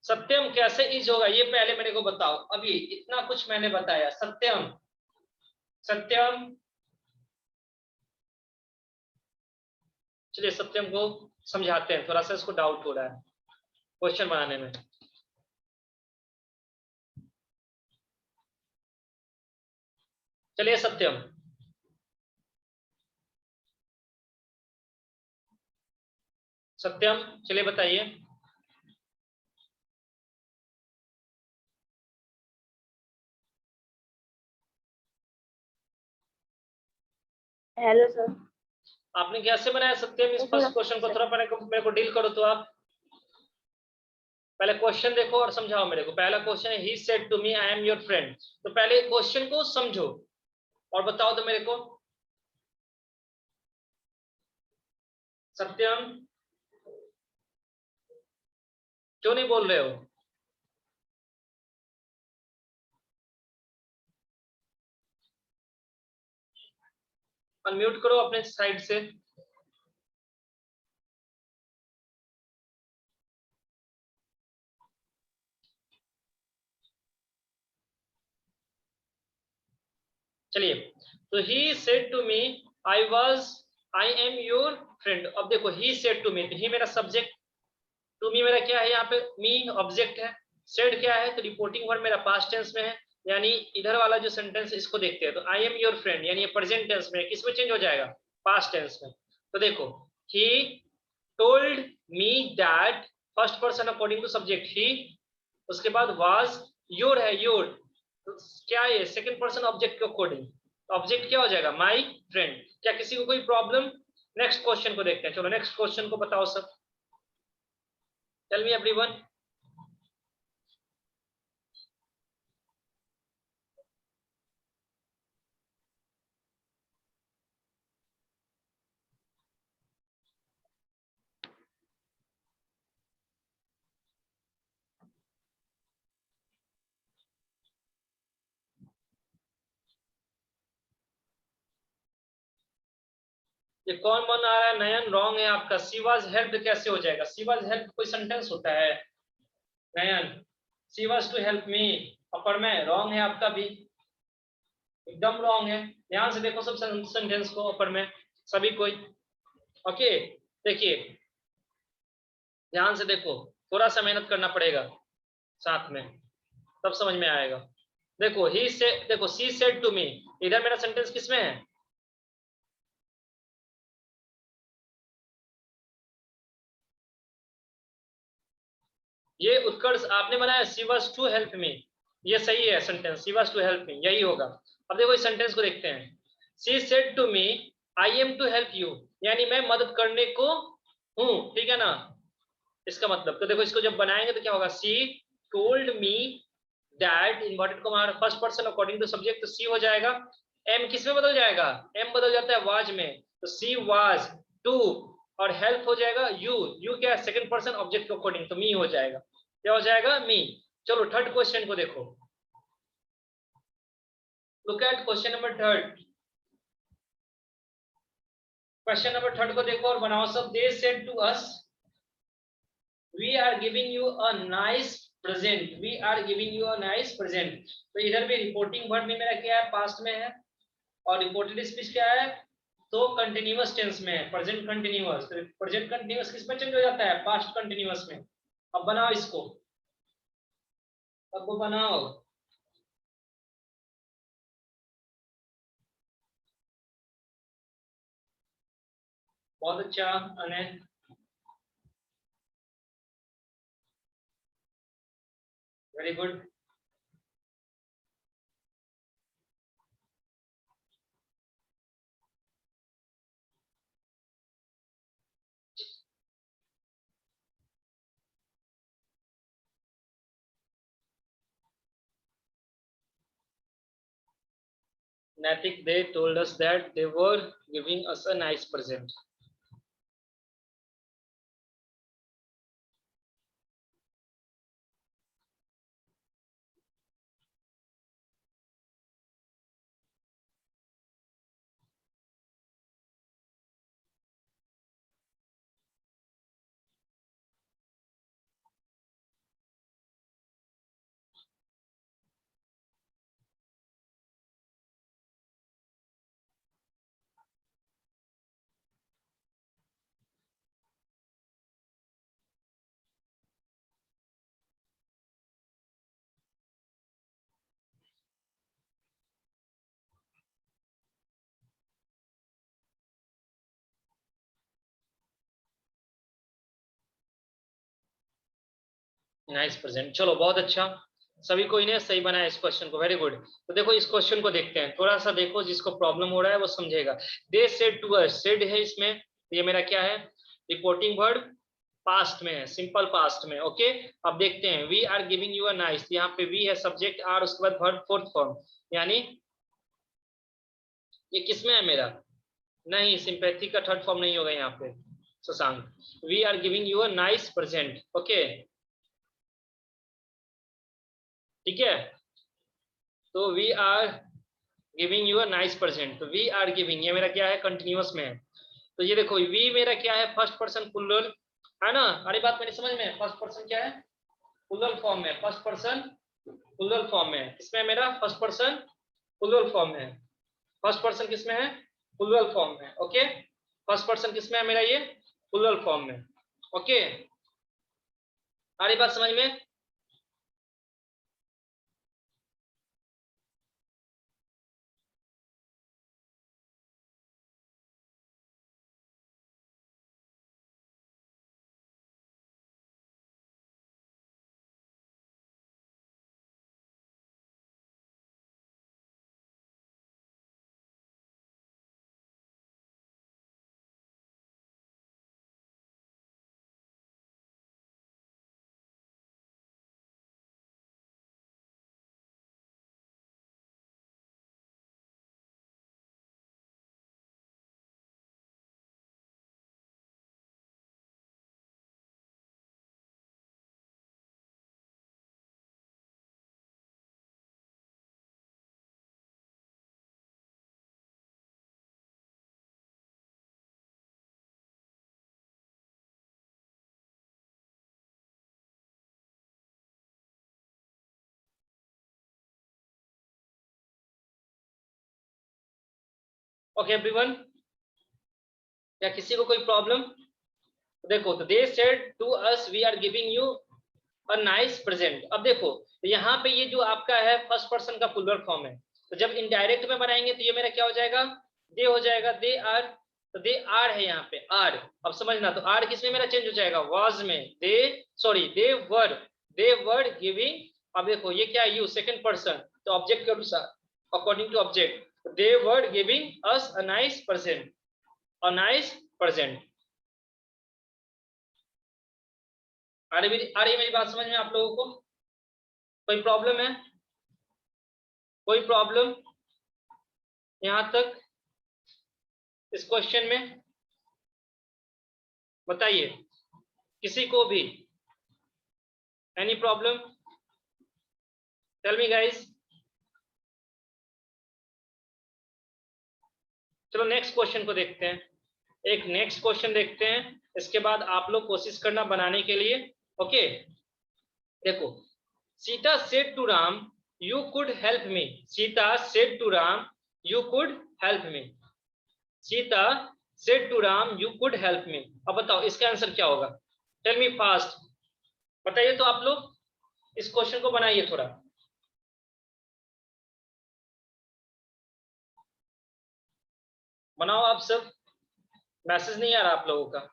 सत्यम कैसे इज होगा ये पहले मेरे को बताओ, अभी इतना कुछ मैंने बताया। सत्यम, सत्यम, चलिए सत्यम को समझाते हैं, थोड़ा सा इसको डाउट हो रहा है क्वेश्चन बनाने में। चलिए सत्यम, सत्यम चलिए बताइए। Hello sir. आपने कैसे बनाया सत्यम इस फर्स्ट क्वेश्चन को, थोड़ा मेरे को डील करो तो आप पहले क्वेश्चन देखो और समझाओ मेरे को। पहला क्वेश्चन है he said to me I am your friend, तो पहले क्वेश्चन को समझो और बताओ तो मेरे को। सत्यम क्यों नहीं बोल रहे हो? अनम्यूट करो अपने साइड से। चलिए, तो he said to me I am your friend. अब देखो ही सेड टू मी, तो ही मेरा सब्जेक्ट, टू मी मेरा क्या है यहाँ पे, मी ऑब्जेक्ट है, सेड क्या है तो रिपोर्टिंग वर्ब मेरा पास्ट टेंस में है, यानी इधर वाला जो सेंटेंस इसको देखते हैं, तो आई एम योर फ्रेंड यानी ये प्रेजेंट टेंस में, किस में चेंज हो जाएगा, पास्ट टेंस में। तो देखो he told me that, first person according to subject he, उसके बाद वाज योर है योर, तो क्या है सेकंड पर्सन ऑब्जेक्ट के अकॉर्डिंग, ऑब्जेक्ट क्या हो जाएगा माई फ्रेंड। क्या किसी को कोई प्रॉब्लम? नेक्स्ट क्वेश्चन को देखते हैं, चलो नेक्स्ट क्वेश्चन को बताओ सब। Tell me everyone. ये कौन मन आ रहा है? नयन रॉन्ग है आपका। सी वाज हेल्प्ड कैसे हो जाएगा? सी वाज हेल्प कोई सेंटेंस होता है? Nayan, she was to help me upper में, रॉन्ग है आपका भी, एकदम रॉन्ग है। ध्यान से देखो सब सेंटेंस को अपर में सभी कोई। ओके, देखिए ध्यान से देखो, थोड़ा सा मेहनत करना पड़ेगा साथ में, तब समझ में आएगा। देखो ही से, देखो सी सेड टू मी, इधर मेरा सेंटेंस किसमें है? ये उत्कर्ष आपने बनाया, she was to help me, ये सही है sentence, she was to help me यही होगा। अब देखो इस सेंटेंस को देखते हैं, she said to me I am to help you, यानी मैं मदद करने को हूं, ठीक है ना, इसका मतलब। तो देखो इसको जब बनाएंगे तो क्या होगा, she told me that, inverted comma first person according to subject, तो सी हो जाएगा, एम किस में बदल जाएगा, एम बदल जाता है वाज में, तो सी वाज टू, और हेल्प हो जाएगा यू, यू क्या है सेकंड पर्सन ऑब्जेक्ट के अकॉर्डिंग, तो मी हो जाएगा, क्या हो जाएगा मी। चलो थर्ड क्वेश्चन को देखो, look at question number third. Question number 3 को देखो और बनाओ सब। They said to us we are giving you a nice present, we are giving you a nice present. तो इधर भी रिपोर्टिंग वर्ब में मेरा क्या है, पास्ट में है, और रिपोर्टेड स्पीच क्या है, तो कंटिन्यूअस टेंस में है, प्रेजेंट कंटिन्यूअस। तो प्रेजेंट कंटिन्यूअस किस में चेंज हो जाता है, पास्ट कंटिन्यूअस में। अब बनाओ इसको, अब बनाओ। बहुत अच्छा अने very good. Natik, they told us that they were giving us a nice present. Nice present, चलो बहुत अच्छा, सभी को इन्हें सही बनाया इस क्वेश्चन को, वेरी गुड। तो देखो इस क्वेश्चन को देखते हैं, थोड़ा सा देखो, जिसको प्रॉब्लम हो रहा है वो समझेगा। They said to us, said है इसमें, तो ये मेरा क्या है, रिपोर्टिंग वर्ब पास्ट में है, सिंपल पास्ट में। ओके, अब देखते हैं, we are giving you a nice, यहाँ पे वी है सब्जेक्ट, आर उसके बाद वर्ब फोर्थ फॉर्म, यानी ये किसमें है मेरा, नहीं सिंपैथी का थर्ड फॉर्म नहीं होगा यहाँ पे Shashank. We are giving you a nice present, okay ठीक है। तो we are giving you a nice present, तो वी आर गिविंग ये मेरा क्या है, कंटिन्यूअस में है। तो ये देखो वी मेरा क्या है, फर्स्ट पर्सन प्लूरल है ना, अरे बात मेरी समझ में, फर्स्ट पर्सन क्या है, प्लूरल फॉर्म में, फर्स्ट पर्सन प्लूरल फॉर्म में, इसमें मेरा फर्स्ट पर्सन प्लूरल फॉर्म में है, फर्स्ट पर्सन किसमें है, प्लूरल फॉर्म में। ओके, फर्स्ट पर्सन किसमें है मेरा, ये प्लूरल फॉर्म में। ओके, अरे बात समझ में, ओके एवरीवन, या किसी को कोई प्रॉब्लम। देखो, तो they said to us we are giving you a nice present. अब देखो, तो यहाँ पे ये जो आपका है फर्स्ट पर्सन का प्लूरल फॉर्म है, तो जब इनडायरेक्ट में बनाएंगे तो ये मेरा क्या हो जाएगा, दे हो जाएगा, दे आर, तो दे आर है यहाँ पे आर। अब समझना, तो आर किसमें मेरा चेंज हो जाएगा, वाज में, दे सॉरी दे वर गिविंग। अब देखो ये क्या है, यू सेकंड पर्सन, तो ऑब्जेक्ट के अनुसार, according to object, they were giving us a nice present, a nice present. आ रही मेरी बात समझ में आप लोगों को, कोई प्रॉब्लम है, कोई प्रॉब्लम यहां तक इस क्वेश्चन में, बताइए किसी को भी, any problem, tell me guys. चलो नेक्स्ट क्वेश्चन को देखते हैं। एक नेक्स्ट क्वेश्चन देखते हैं, इसके बाद आप लोग कोशिश करना बनाने के लिए। ओके, देखो, Sita said to Ram you could help me. Sita said to Ram you could help me. Sita said to Ram you could help me. अब बताओ इसका आंसर क्या होगा? टेल मी फास्ट, बताइए तो आप लोग, इस क्वेश्चन को बनाइए थोड़ा। बनाओ आप सब, मैसेज नहीं आ रहा आप लोगों का।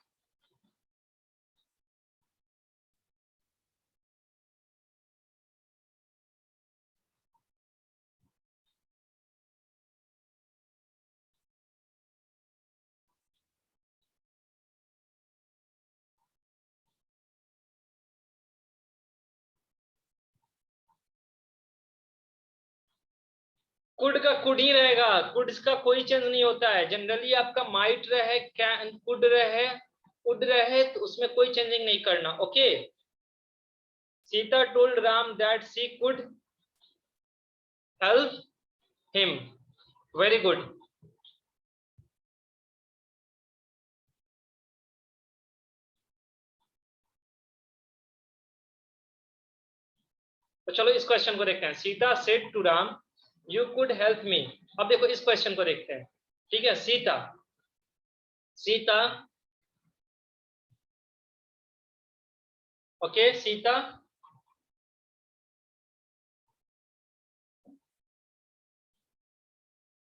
कुड का कुड ही रहेगा, कुड का कोई चेंज नहीं होता है। जनरली आपका माइट रहे, कैन, कुड रहे, कुड रहे, तो उसमें कोई चेंजिंग नहीं करना। Okay, Sita told Ram that she could help him. Very good. तो चलो इस क्वेश्चन को देखते हैं। Sita said to Ram you could help me. अब देखो इस क्वेश्चन को देखते हैं। ठीक है, Sita, Sita, okay, Sita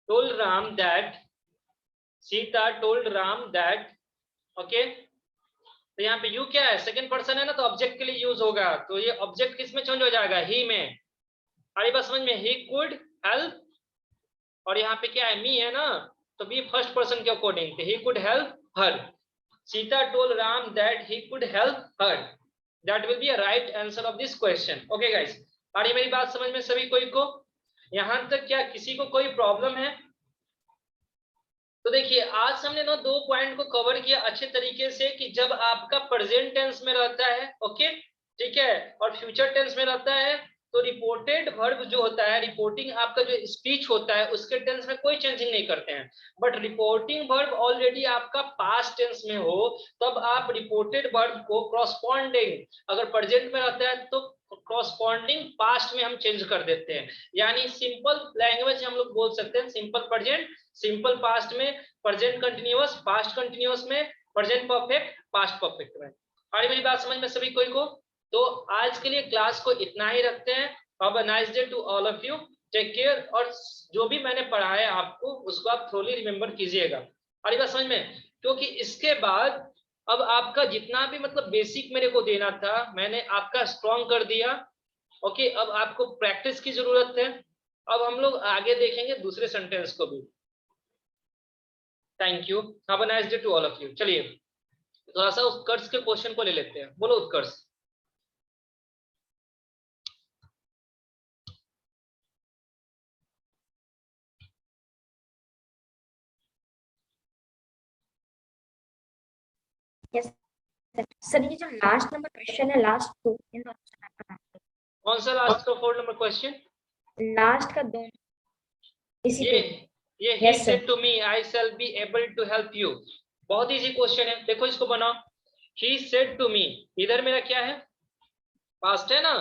told Ram that, Sita told Ram that, okay, तो यहाँ पे यू क्या है? सेकंड पर्सन है ना, तो ऑब्जेक्ट के लिए यूज होगा। तो ये ऑब्जेक्ट किस में चेंज हो जाएगा? ही में। अरे बस समझ में, ही कुड हेल्प, और यहाँ पे क्या है? मी है ना, तो बी फर्स्ट पर्सन के according, he could help her. Sita told Ram that he could help her. That will be a right answer of this question. Okay guys, आ रही मेरी बात समझ में सभी कोई को? यहां तक क्या किसी को कोई प्रॉब्लम है? तो देखिए, आज हमने ना 2 पॉइंट को कवर किया अच्छे तरीके से, कि जब आपका प्रेजेंट टेंस में रहता है, ओके, ठीक है, और फ्यूचर टेंस में रहता है, तो रिपोर्टेड वर्ब जो होता है, रिपोर्टिंग आपका जो स्पीच होता है, उसके टेंस में कोई चेंजिंग नहीं करते हैं। बट रिपोर्टिंग वर्ब ऑलरेडी आपका पास्ट टेंस में हो, तब आप रिपोर्टेड वर्ब को क्रॉसपॉन्डिंग, अगर प्रेजेंट में रहता है तो क्रॉसपॉन्डिंग पास्ट में हम चेंज कर देते हैं। यानी सिंपल लैंग्वेज हम लोग बोल सकते हैं, सिंपल प्रेजेंट, सिंपल पास्ट में, प्रेजेंट कंटिन्यूअस पास्ट कंटिन्यूअस में, प्रेजेंट परफेक्ट पास्ट परफेक्ट में। आ रही मेरी बात समझ में सभी कोई को? तो आज के लिए क्लास को इतना ही रखते हैं। Have a nice day to all of you, take care. और जो भी मैंने पढ़ाया आपको, उसको आप थोड़ी रिमेम्बर कीजिएगा। आ रही बात समझ में? क्योंकि इसके बाद अब आपका जितना भी मतलब बेसिक मेरे को देना था, मैंने आपका स्ट्रॉन्ग कर दिया। ओके, अब आपको प्रैक्टिस की जरूरत है। अब हम लोग आगे देखेंगे दूसरे सेंटेंस को भी। Thank you, have a nice day to all of you. चलिए थोड़ा सा उत्कर्ष के क्वेश्चन को ले लेते हैं। बोलो उत्कर्ष। यस सर, ये जो लास्ट नंबर क्वेश्चन है, लास्ट 2 इन दोनों, कौन सा लास्ट का 4 नंबर क्वेश्चन? लास्ट का 2 इसी ये पे। ये he Yes, sir. said to me I shall be able to help you। बहुत इजी क्वेश्चन है, देखो इसको बनाओ। he said to me, इधर मेरा क्या है? पास्ट है ना,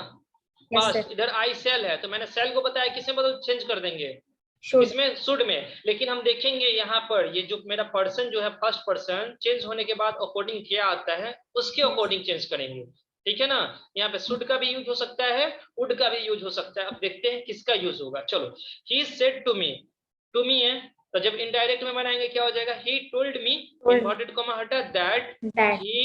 Yes, पास्ट। sir. इधर I shall है, तो मैंने shall को बताया किसमें बदल चेंज कर देंगे? Should. इसमें शुड में। लेकिन हम देखेंगे यहाँ पर ये जो मेरा पर्सन जो है, फर्स्ट पर्सन चेंज होने के बाद अकॉर्डिंग क्या आता है, उसके अकॉर्डिंग चेंज करेंगे। ठीक है ना, यहाँ पे शुड का भी यूज हो सकता है, वुड का भी यूज हो सकता है। अब देखते हैं किसका यूज होगा। चलो, he said to me, to me है, तो जब इनडायरेक्ट में बनाएंगे क्या हो जाएगा? he told me, inverted comma हटा, that That. he,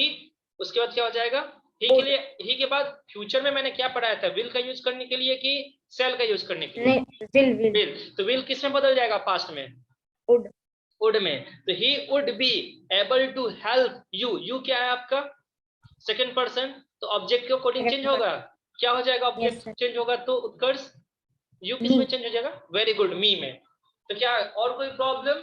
उसके बाद क्या हो जाएगा? he के लिए, he के बाद फ्यूचर में मैंने क्या पढ़ाया था? will का यूज करने के लिए कि shall का यूज करने के लिए? नहीं, will. will। तो will किस में बदल जाएगा? पास्ट में, Would. would में। तो he would be able to help you। you क्या है आपका? सेकंड पर्सन, तो ऑब्जेक्ट के अकॉर्डिंग चेंज होगा। क्या हो जाएगा? ऑब्जेक्ट चेंज होगा तो उत्कर्ष यू किस में चेंज हो जाएगा? वेरी गुड, मी में। तो क्या और कोई प्रॉब्लम?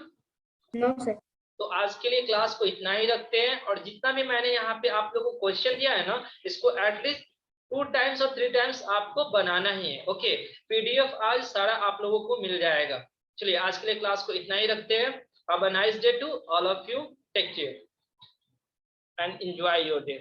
No, sir. तो आज के लिए क्लास को इतना ही रखते हैं। और जितना भी मैंने यहाँ पे आप लोगों को क्वेश्चन दिया है ना, इसको एटलीस्ट 2 टाइम्स और 3 टाइम्स आपको बनाना ही है। ओके, पीडीएफ आज सारा आप लोगों को मिल जाएगा। चलिए आज के लिए क्लास को इतना ही रखते हैं। Have a nice day to all of you. Take care and enjoy your day.